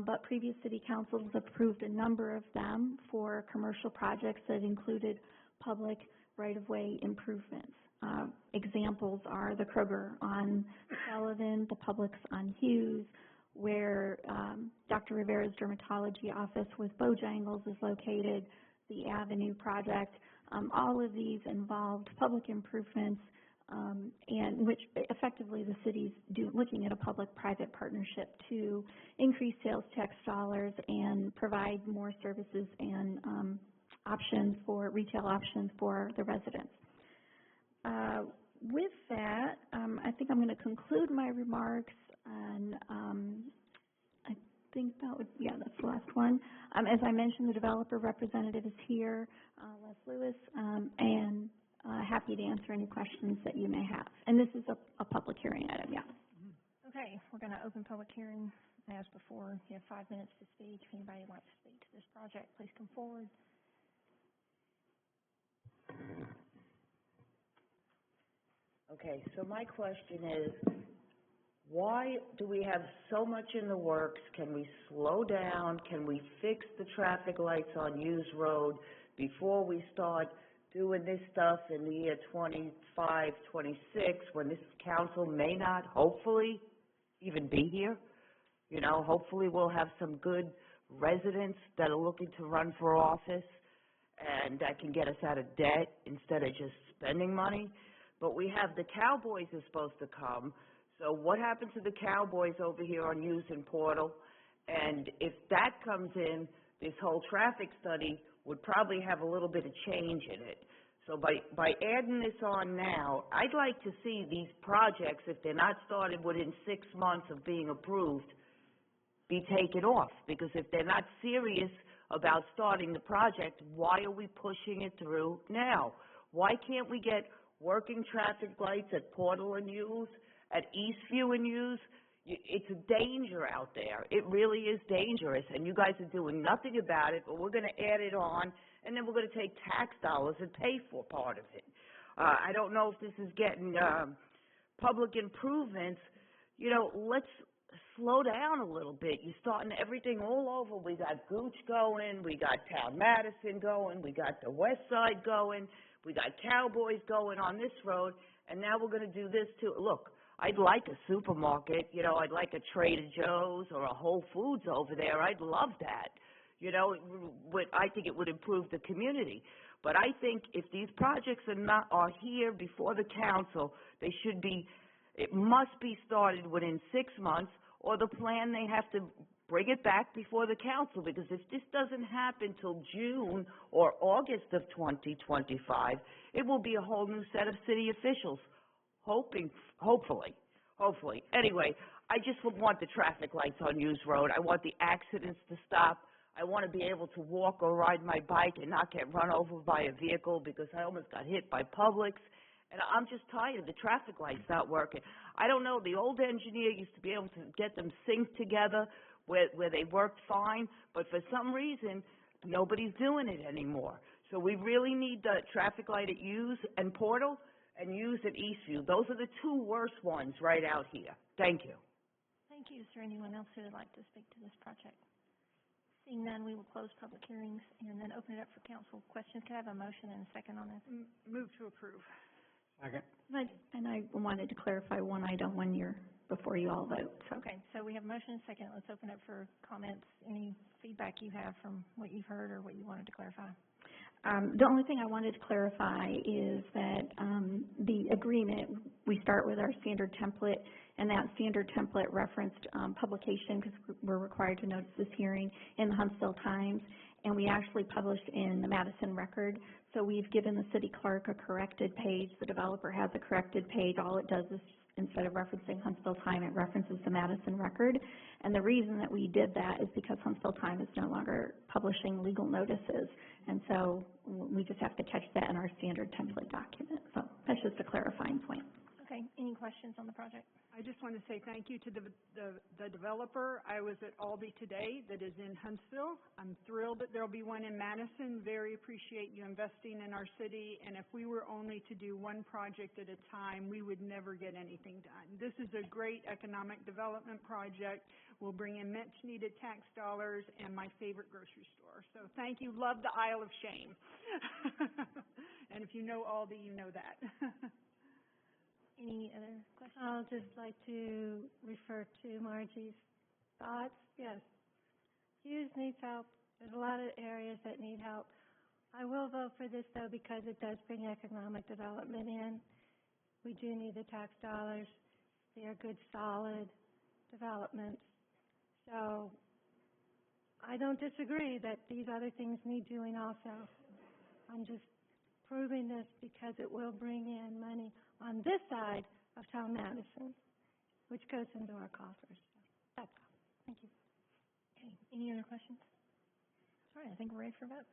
S17: But previous city councils approved a number of them for commercial projects that included public right-of-way improvements. Examples are the Kroger on Sullivan, the Publix on Hughes, where Dr. Rivera's dermatology office with Bojangles is located, the Avenue project. All of these involved public improvements, and which effectively the city's looking at a public-private partnership to increase sales tax dollars and provide more services and options for retail options for the residents. With that, I think I'm going to conclude my remarks, and I think that would, yeah, that's the last one. As I mentioned, the developer representative is here, Les Lewis, and happy to answer any questions that you may have. And this is a public hearing item, yeah.
S3: Okay, we're going to open public hearing. As before, you have 5 minutes to speak. If anybody wants to speak to this project, please come forward.
S13: Okay, so my question is, why do we have so much in the works? Can we slow down? Can we fix the traffic lights on Hughes Road before we start doing this stuff in the year 25, 26, when this council may not, hopefully, even be here? You know, hopefully we'll have some good residents that are looking to run for office and that can get us out of debt instead of just spending money. But we have the Cowboys are supposed to come. So what happened to the Cowboys over here on Hughes and Portal? And if that comes in, this whole traffic study would probably have a little bit of change in it. So by adding this on now, I'd like to see these projects, if they're not started within 6 months of being approved, be taken off. Because if they're not serious about starting the project, why are we pushing it through now? Why can't we get working traffic lights at Portal and Hughes, at Eastview and Hughes? It's a danger out there. It really is dangerous, and you guys are doing nothing about it, but we're going to add it on, and then we're going to take tax dollars and pay for part of it. I don't know if this is getting public improvements. You know, let's slow down a little bit. You're starting everything all over. We got Gooch going, we got Town Madison going, we got the West Side going, we got Cowboys going on this road, and now we're going to do this too. Look, I'd like a supermarket, you know, I'd like a Trader Joe's or a Whole Foods over there. I'd love that. You know, I think it would improve the community. But I think if these projects are here before the council, they should be, it must be started within 6 months, or the plan they have to bring it back before the council, because if this doesn't happen till June or August of 2025, it will be a whole new set of city officials. Hopefully. Anyway, I just want the traffic lights on Hughes Road. I want the accidents to stop. I want to be able to walk or ride my bike and not get run over by a vehicle, because I almost got hit by Publix. And I'm just tired. The traffic lights not working. I don't know. The old engineer used to be able to get them synced together where they worked fine. But for some reason, nobody's doing it anymore. So we really need the traffic light at Hughes and Portal. and Hughes and Eastview. Those are the two worst ones right out here. Thank you.
S3: Thank you. Is there anyone else who would like to speak to this project? Seeing none, we will close public hearings and then open it up for council questions. Can I have a motion and a second on this?
S9: Move to approve.
S4: Second.
S17: And I wanted to clarify one item before you all vote, so.
S3: Okay, so we have a motion and a second. Let's open it for comments. Any feedback you have from what you've heard or what you wanted to clarify?
S17: The only thing I wanted to clarify is that the agreement, we start with our standard template, and that standard template referenced publication, because we're required to notice this hearing, in the Huntsville Times, and we actually published in the Madison Record. So we've given the city clerk a corrected page. The developer has a corrected page. All it does is, instead of referencing Huntsville Time, it references the Madison Record. And the reason that we did that is because Huntsville Time is no longer publishing legal notices. And so we just have to catch that in our standard template document. So that's just a clarifying point.
S3: Okay, any questions on the project?
S9: I just want to say thank you to the developer. I was at Aldi today that is in Huntsville. I'm thrilled that there'll be one in Madison. Very appreciate you investing in our city. And if we were only to do one project at a time, we would never get anything done. This is a great economic development project. We'll bring in much needed tax dollars and my favorite grocery store. So thank you. Love the Isle of Shame. And if you know Aldi, you know that.
S3: Any other questions?
S16: I'll just like to refer to Margie's thoughts. Yes, Hughes needs help. There's a lot of areas that need help. I will vote for this, though, because it does bring economic development in. We do need the tax dollars. They are good, solid developments. So I don't disagree that these other things need doing also. I'm just proving this because it will bring in money on this side of town Madison, which goes into our coffers. That's all. Thank you.
S3: Okay, any other questions? All right, I think we're ready for a vote.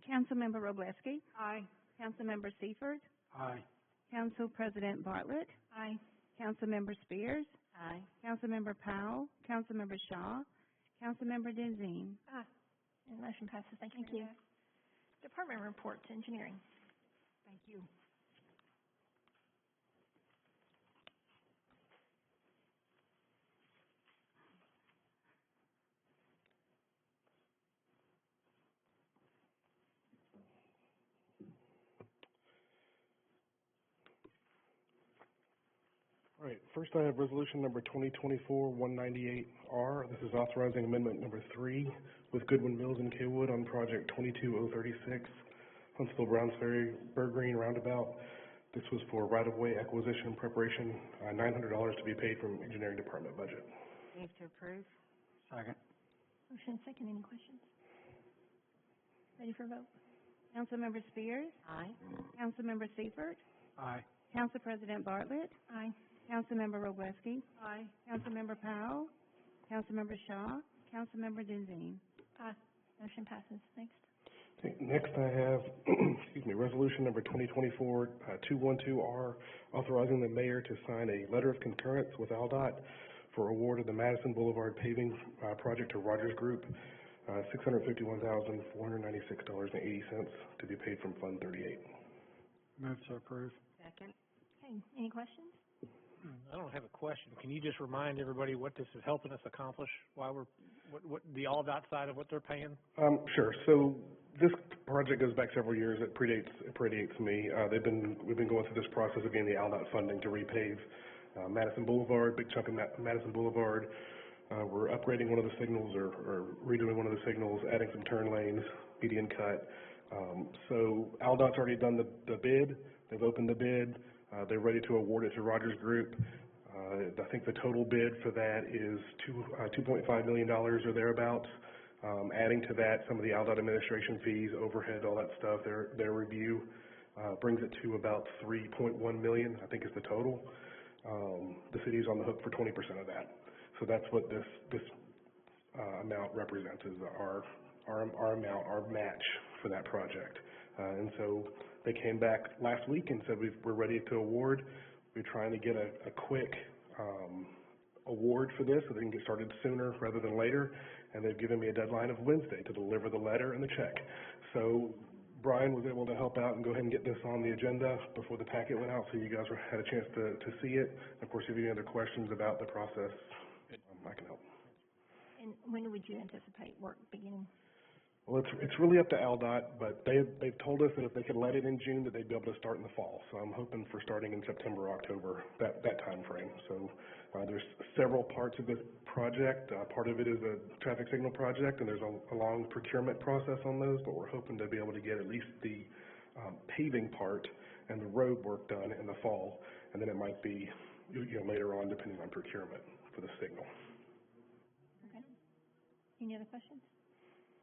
S11: Councilmember Wroblewski.
S9: Aye.
S11: Councilmember Seifert.
S4: Aye.
S11: Council President Bartlett.
S3: Aye.
S11: Councilmember Spears.
S15: Aye.
S11: Councilmember Powell. Councilmember Shaw. Councilmember Denzine.
S3: Aye. And motion passes. Thank you. Department reports, engineering.
S9: Thank you.
S18: All right, first I have resolution number 2024-198R. This is authorizing amendment number 3 with Goodwin Mills and Kaywood on project 22036, Huntsville Brownsferry Green Roundabout. This was for right-of-way acquisition preparation, $900 to be paid from engineering department budget.
S15: Move to approve.
S4: Second.
S3: Motion second. Any questions? Ready for a vote?
S11: Councilmember Spears.
S15: Aye.
S11: Councilmember Seifert.
S4: Aye.
S11: Council President Bartlett.
S3: Aye.
S11: Councilmember Wroblewski.
S9: Aye.
S11: Councilmember Powell. Councilmember Shaw. Councilmember Denzine.
S3: Aye. Motion passes. Next.
S18: Okay, next I have, resolution number 2024-212R, authorizing the mayor to sign a letter of concurrence with ALDOT for award of the Madison Blvd paving project to Rogers Group, $651,496.80 to be paid from Fund 38.
S4: Move to approve.
S15: Second.
S3: Okay, any questions?
S6: I don't have a question. Can you just remind everybody what this is helping us accomplish? Why we're, what the ALDOT side of what they're paying?
S18: Sure. So this project goes back several years. It predates me. We've been going through this process of getting the ALDOT funding to repave Madison Blvd, big chunk of Madison Blvd. We're upgrading one of the signals or redoing one of the signals, adding some turn lanes, median cut. So ALDOT's already done the bid. They've opened the bid. They're ready to award it to Rogers Group. I think the total bid for that is $2.5 million or thereabouts. Adding to that some of the ALDOT administration fees, overhead, all that stuff, their review brings it to about $3.1 million, I think is the total. The city's on the hook for 20% of that. So that's what this amount represents, is our amount, our match for that project. And so they came back last week and said we're ready to award. We're trying to get a quick award for this so they can get started sooner rather than later. And they've given me a deadline of Wednesday to deliver the letter and the check. So Brian was able to help out and go ahead and get this on the agenda before the packet went out, so you guys had a chance to see it. Of course, if you have any other questions about the process, I can help.
S3: And when would you anticipate work beginning?
S18: Well, it's really up to ALDOT, but they've told us that if they could let it in June, that they'd be able to start in the fall. So I'm hoping for starting in September, October, that time frame. So there's several parts of this project. Part of it is a traffic signal project, and there's a long procurement process on those, but we're hoping to be able to get at least the paving part and the road work done in the fall, and then it might be later on depending on procurement for the signal.
S3: Okay. Any other questions?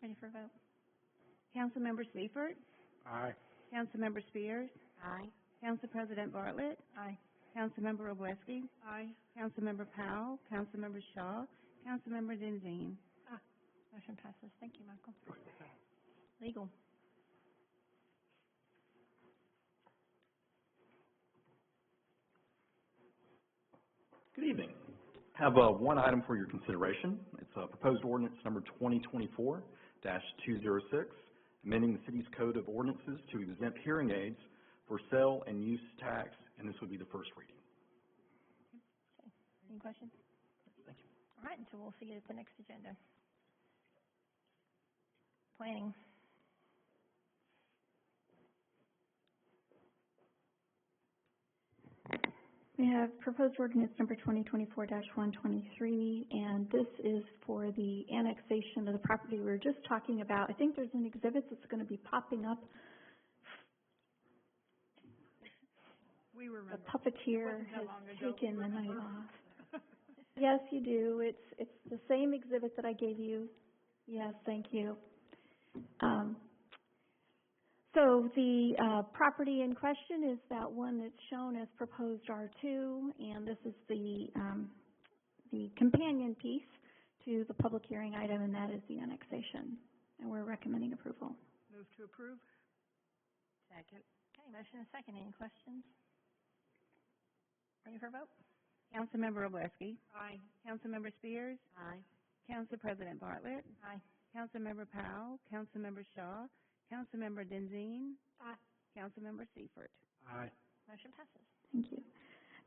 S3: Ready for a vote?
S11: Councilmember Seifert?
S4: Aye.
S11: Councilmember Spears?
S15: Aye.
S11: Council President Bartlett?
S3: Aye.
S11: Councilmember Wroblewski?
S9: Aye.
S11: Councilmember Powell? Councilmember Shaw? Councilmember Denzine?
S3: Motion passes. Thank you, Michael. Legal.
S19: Good evening. I have one item for your consideration. It's proposed ordinance number 2024-206, amending the city's code of ordinances to exempt hearing aids for sale and use tax, and this would be the first reading.
S3: Okay. Any questions?
S19: Thank you.
S3: All right, so we'll see you at the next agenda. Planning.
S17: We have proposed ordinance number 2024-123, and this is for the annexation of the property we were just talking about. I think there's an exhibit that's going to be popping up.
S9: We remember.
S17: The puppeteer has taken the night off. Yes, you do. It's the same exhibit that I gave you. Yes, thank you. So the property in question is that one that's shown as proposed R2, and this is the companion piece to the public hearing item, and that is the annexation. And we're recommending approval.
S9: Move to approve.
S15: Second.
S3: Okay, motion and second. Any questions? Ready for a vote?
S11: Councilmember Wroblewski?
S9: Aye.
S11: Councilmember Spears?
S15: Aye.
S11: Council President Bartlett?
S3: Aye.
S11: Councilmember Powell? Councilmember Shaw? Councilmember Denzine?
S3: Aye.
S11: Councilmember Seifert?
S4: Aye.
S3: Motion passes.
S17: Thank you.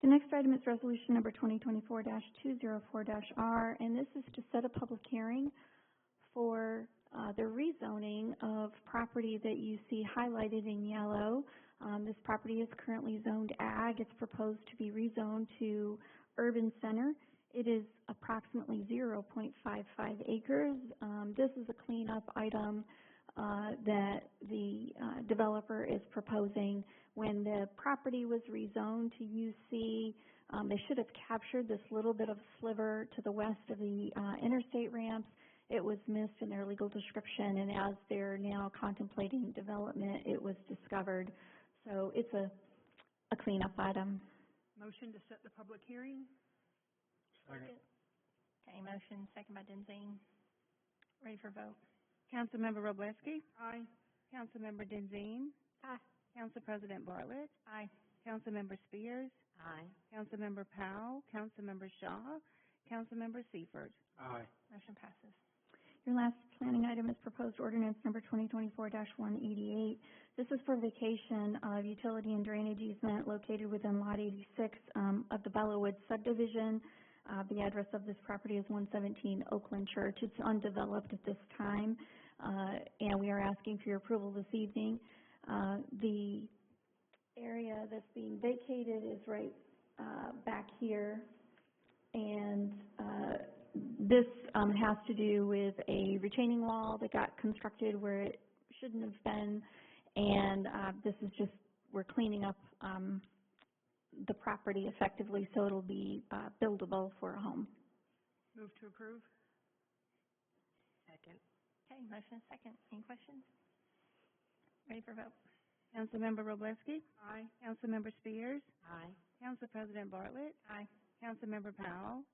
S17: The next item is resolution number 2024-204-R, and this is to set a public hearing for the rezoning of property that you see highlighted in yellow. This property is currently zoned ag. It's proposed to be rezoned to urban center. It is approximately 0.55 acres. This is a cleanup item that the developer is proposing. When the property was rezoned to UC, they should have captured this little bit of sliver to the west of the interstate ramps. It was missed in their legal description, and as they're now contemplating development, it was discovered. So it's a cleanup item.
S9: Motion to set the public hearing.
S4: Second.
S3: Okay, motion second by Denzine. Ready for a vote?
S11: Councilmember Wroblewski?
S9: Aye.
S11: Councilmember Denzine?
S3: Aye.
S11: Council President Bartlett?
S3: Aye.
S11: Councilmember Spears?
S15: Aye.
S11: Councilmember Powell? Councilmember Shaw? Councilmember Seifert?
S4: Aye.
S3: Motion passes.
S17: Your last planning item is proposed ordinance number 2024-188. This is for vacation of utility and drainage easement located within Lot 86 of the Bellawood subdivision. The address of this property is 117 Oakland Church. It's undeveloped at this time, and we are asking for your approval this evening. The area that's being vacated is right back here, and this has to do with a retaining wall that got constructed where it shouldn't have been, and this is just, we're cleaning up the property effectively so it'll be buildable for a home.
S9: Move to approve.
S15: Second.
S3: Okay, motion second. Any questions? Ready for a vote?
S11: Councilmember Wroblewski?
S9: Aye.
S11: Councilmember Spears?
S15: Aye.
S11: Council President Bartlett?
S3: Aye.
S11: Councilmember Powell?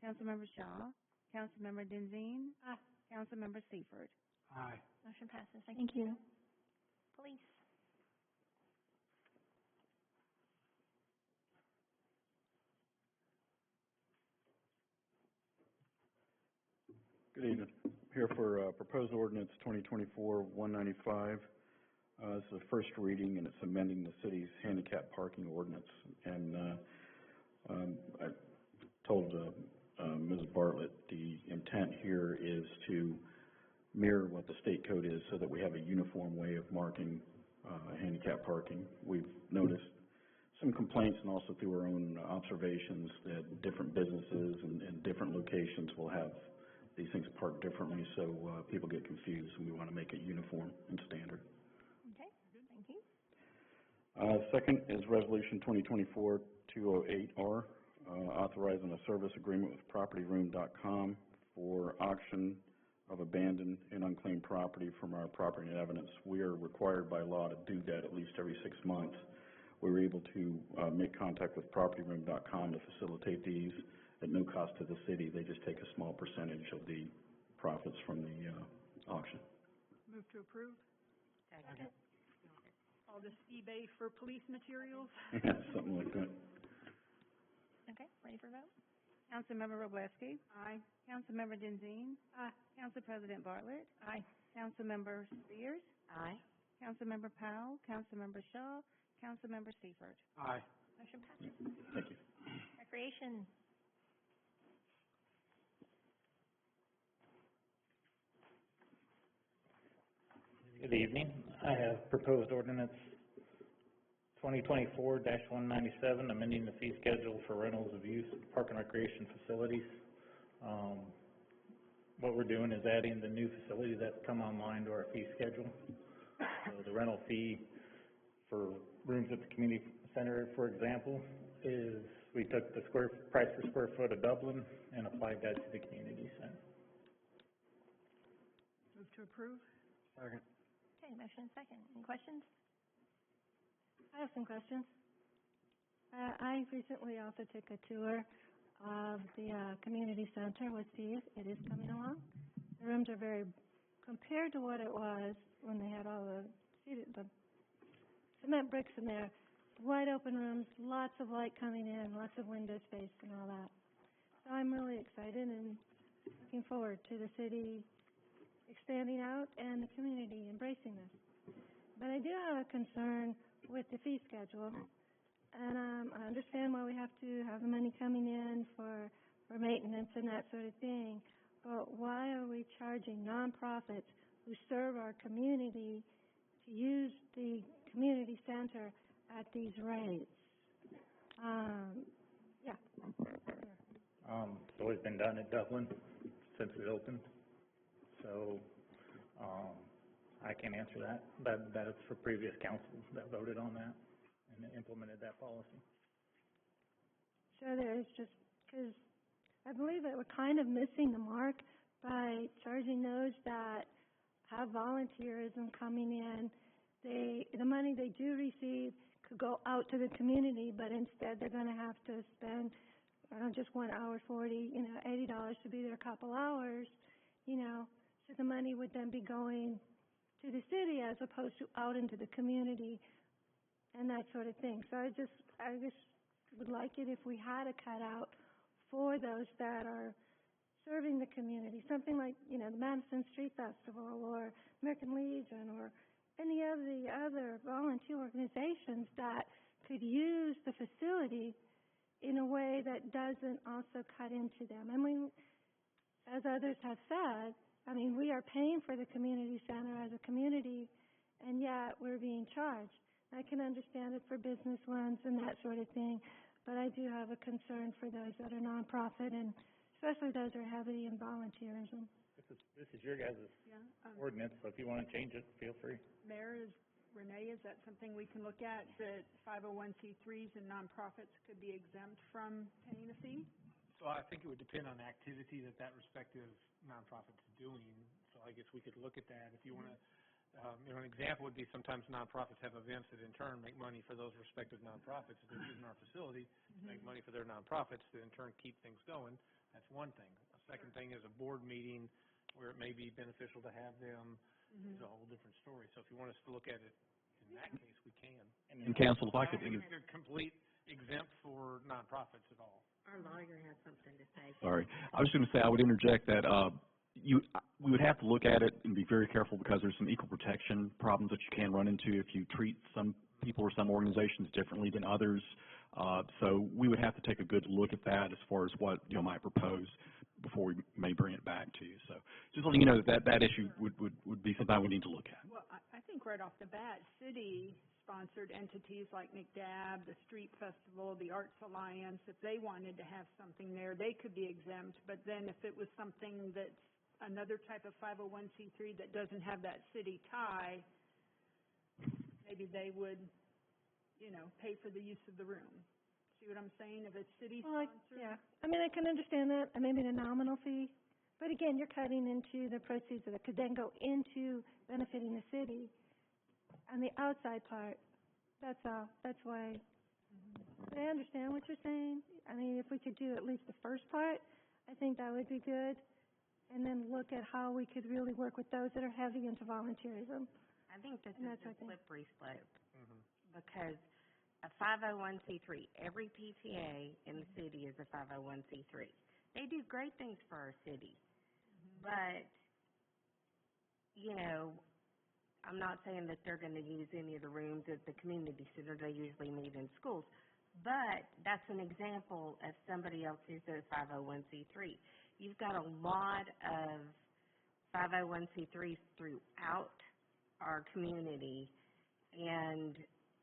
S11: Councilmember Shaw? Councilmember Denzine?
S3: Aye.
S11: Councilmember Seifert?
S4: Aye.
S3: Motion passes.
S17: Thank you.
S3: Police.
S19: Good evening. Here for proposed ordinance 2024-195. It's the first reading, and it's amending the city's handicap parking ordinance. And I told Ms. Bartlett the intent here is to mirror what the state code is so that we have a uniform way of marking handicap parking. We've noticed some complaints and also through our own observations that different businesses and different locations will have these things parked differently, so people get confused, and we want to make it uniform and standard.
S3: Okay, thank you.
S19: Second is Resolution 2024-208R, authorizing a service agreement with PropertyRoom.com for auction of abandoned and unclaimed property from our property and evidence. We are required by law to do that at least every 6 months. We were able to make contact with PropertyRoom.com to facilitate these at no cost to the city. They just take a small percentage of the profits from the auction.
S9: Move to approve.
S3: Second.
S9: All this eBay for police materials.
S19: Something like that.
S3: Okay, ready for vote?
S11: Councilmember Wroblewski.
S9: Aye.
S11: Councilmember Denzine.
S9: Aye.
S11: Council President Bartlett.
S3: Aye.
S11: Councilmember Spears.
S15: Aye.
S11: Councilmember Powell. Councilmember Shaw. Councilmember Seifert.
S4: Aye.
S3: Motion passes.
S19: Thank you.
S3: Recreation.
S20: Good evening. I have proposed ordinance 2024-197, amending the fee schedule for rentals of use of park and recreation facilities. What we're doing is adding the new facility that's come online to our fee schedule. So the rental fee for rooms at the community center, for example, is we took the price per square foot of Dublin and applied that to the community center.
S9: Move to approve.
S4: Second.
S3: Okay, motion and second. Any questions?
S16: I have some questions. I recently also took a tour of the community center with Steve. It is coming along. The rooms are very, compared to what it was when they had all the cement bricks in there, wide open rooms, lots of light coming in, lots of window space and all that. So I'm really excited and looking forward to the city expanding out and the community embracing this. But I do have a concern with the fee schedule, and I understand why we have to have the money coming in for maintenance and that sort of thing, but why are we charging nonprofits who serve our community to use the community center at these rates? Yeah.
S20: It's always been done at Dublin since it opened, so I can't answer that. That is for previous councils that voted on that and implemented that policy.
S16: So there's just, because I believe that we're kind of missing the mark by charging those that have volunteerism coming in. The money they do receive could go out to the community, but instead they're going to have to spend just 1 hour, $40, $80 to be there a couple hours, so the money would then be going to the city as opposed to out into the community and that sort of thing. So I just would like it if we had a cutout for those that are serving the community, something like, the Madison Street Festival or American Legion or any of the other volunteer organizations that could use the facility in a way that doesn't also cut into them. As others have said, we are paying for the community center as a community, and yet we're being charged. I can understand it for business ones and that sort of thing, but I do have a concern for those that are nonprofit, and especially those that are heavy in volunteerism.
S20: This is your guys' ordinance, so if you want to change it, feel free.
S9: Mayor, Renee, is that something we can look at, that 501c3s and nonprofits could be exempt from paying a fee?
S6: So I think it would depend on the activity that respective nonprofit is doing. So I guess we could look at that. If you want to, an example would be sometimes nonprofits have events that in turn make money for those respective nonprofits. If they're using our facility to make money for their nonprofits to in turn keep things going, that's one thing. A second thing is a board meeting where it may be beneficial to have them. It's a whole different story. So if you want us to look at it in that case, we can.
S19: And council, if I could
S6: think it's a complete exempt for nonprofits at all.
S15: Our lawyer has something to say.
S19: Sorry. I was going to say I would interject that we would have to look at it and be very careful because there's some equal protection problems that you can run into if you treat some people or some organizations differently than others. So we would have to take a good look at that as far as what you might propose before we may bring it back to you. So just letting you know that issue would be something we need to look at.
S9: Well, I think right off the bat, city-sponsored entities like McDab, the Street Festival, the Arts Alliance, if they wanted to have something there, they could be exempt. But then if it was something that's another type of 501c3 that doesn't have that city tie, maybe they would, pay for the use of the room. See what I'm saying? If it's city-sponsored?
S16: Yeah. I mean, I can understand that, maybe a nominal fee. But again, you're cutting into the proceeds that could then go into benefiting the city. On the outside part, that's all. That's why. I understand what you're saying. I mean, if we could do at least the first part, I think that would be good. And then look at how we could really work with those that are heavy into volunteerism.
S15: I think this is a slippery slope because a 501c3, every PTA in the city is a 501c3. They do great things for our city, but, I'm not saying that they're going to use any of the rooms at the community center. They usually meet in schools, but that's an example of somebody else who's a 501c3. You've got a lot of 501c3s throughout our community, and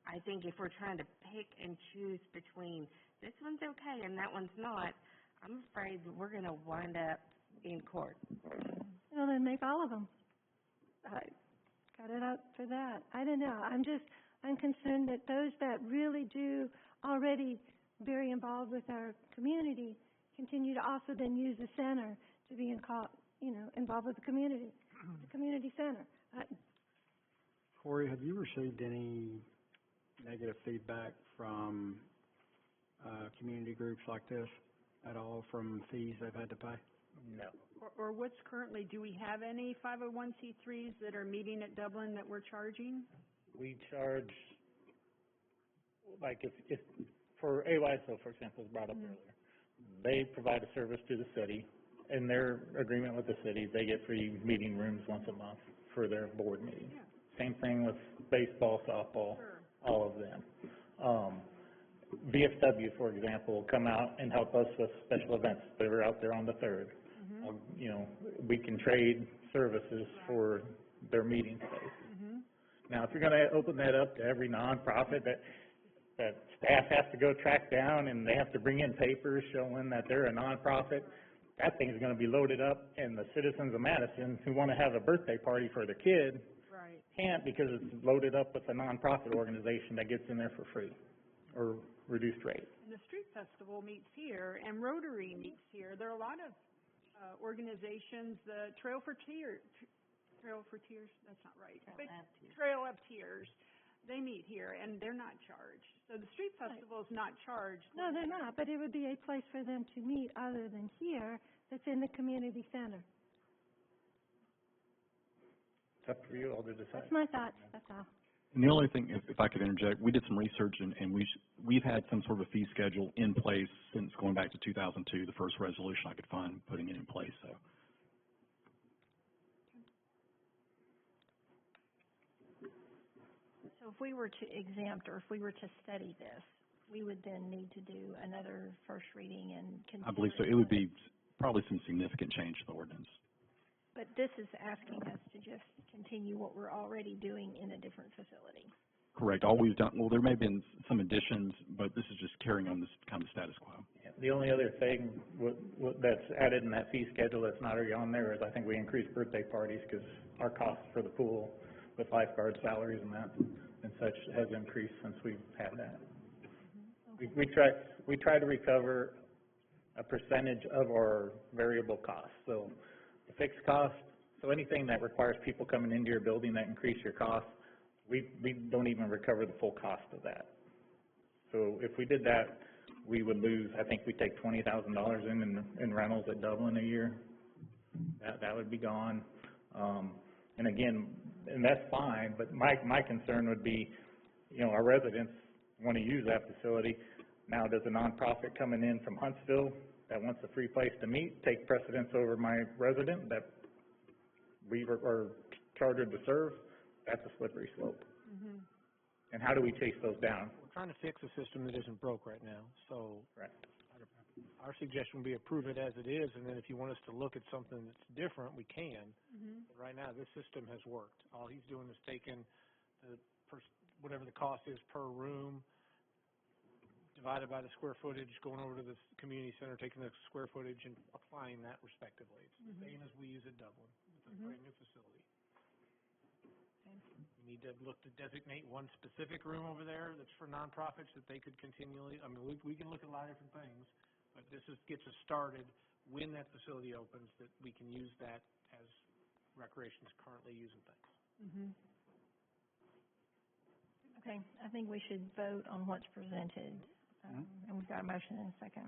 S15: I think if we're trying to pick and choose between this one's okay and that one's not, I'm afraid that we're going to wind up in court.
S16: Well, then make all of them. Cut it out for that. I don't know. I'm concerned that those that really do already very involved with our community continue to also then use the center to be involved with the community center.
S4: Corey, have you received any negative feedback from community groups like this at all from fees they've had to pay?
S6: No.
S9: Or what's currently, do we have any 501c3s that are meeting at Dublin that we're charging?
S20: We charge, like if for AYSO, for example, was brought up earlier, they provide a service to the city. In their agreement with the city, they get free meeting rooms once a month for their board meetings. Yeah. Same thing with baseball, softball, all of them. VFW, for example, come out and help us with special events. They were out there on the 3rd. We can trade services for their meeting space. Now, if you're going to open that up to every nonprofit that staff has to go track down and they have to bring in papers showing that they're a nonprofit, that thing's going to be loaded up, and the citizens of Madison who want to have a birthday party for their kid can't because it's loaded up with a nonprofit organization that gets in there for free or reduced rate.
S9: And the Street Festival meets here, and Rotary meets here. There are a lot of organizations, the Trail for Tears, that's not right. Trail of Tears, they meet here, and they're not charged. So the Street Festival is not charged.
S16: No, they're not, but it would be a place for them to meet other than here that's in the community center.
S20: It's up for you all to decide.
S16: That's my thoughts, that's all.
S19: And the only thing, if I could interject, we did some research and we've had some sort of fee schedule in place since going back to 2002, the first resolution I could find putting it in place.
S3: So if we were to exempt or if we were to study this, we would then need to do another first reading and consider.
S19: I believe so. It would be probably some significant change to the ordinance.
S3: But this is asking us to just continue what we're already doing in a different facility.
S19: Correct. All we've done, well, there may have been some additions, but this is just carrying on this kind of status quo.
S20: Yeah, the only other thing that's added in that fee schedule that's not already on there is I think we increased birthday parties because our costs for the pool with lifeguard salaries and that and such has increased since we've had that. Okay. We try to recover a percentage of our variable costs. So the fixed cost, so anything that requires people coming into your building that increase your costs, we don't even recover the full cost of that. So if we did that, we would lose, I think we take $20,000 in rentals at Dublin a year. That would be gone. And again, and that's fine, but my concern would be, our residents want to use that facility. Now, does a nonprofit coming in from Huntsville that wants a free place to meet take precedence over my resident that we are chartered to serve, that's a slippery slope. And how do we chase those down?
S6: We're trying to fix a system that isn't broke right now, so.
S20: Right.
S6: Our suggestion would be approve it as it is, and then if you want us to look at something that's different, we can. But right now, this system has worked. All he's doing is taking the whatever the cost is per room, divided by the square footage, going over to the community center, taking the square footage and applying that respectively. It's the same as we use at Dublin with a brand new facility. We need to look to designate one specific room over there that's for nonprofits that they could continually, I mean, we can look at a lot of different things, but this gets us started when that facility opens, that we can use that as recreation's currently using things.
S3: Okay, I think we should vote on what's presented. And we've got a motion and a second.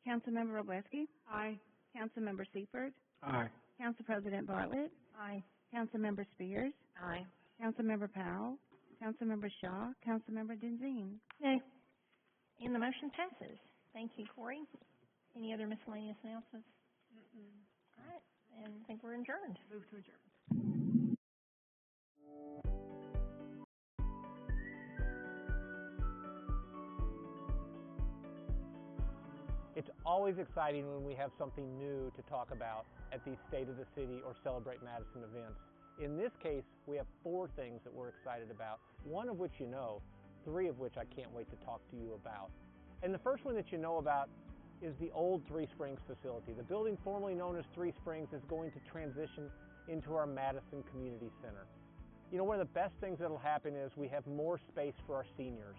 S11: Councilmember Wroblewski?
S9: Aye.
S11: Councilmember Seifert?
S4: Aye.
S11: Council President Bartlett?
S3: Aye.
S11: Councilmember Spears?
S15: Aye.
S11: Councilmember Powell? Councilmember Shaw? Councilmember Denzine?
S3: Yay. And the motion passes. Thank you, Corey. Any other miscellaneous announcements? All right, and I think we're adjourned.
S9: Move to adjourn.
S6: It's always exciting when we have something new to talk about at these State of the City or Celebrate Madison events. In this case, we have 4 things that we're excited about, one of which you know, 3 of which I can't wait to talk to you about. And the first one that you know about is the old Three Springs facility. The building formerly known as Three Springs is going to transition into our Madison Community Center. You know, one of the best things that'll happen is we have more space for our seniors.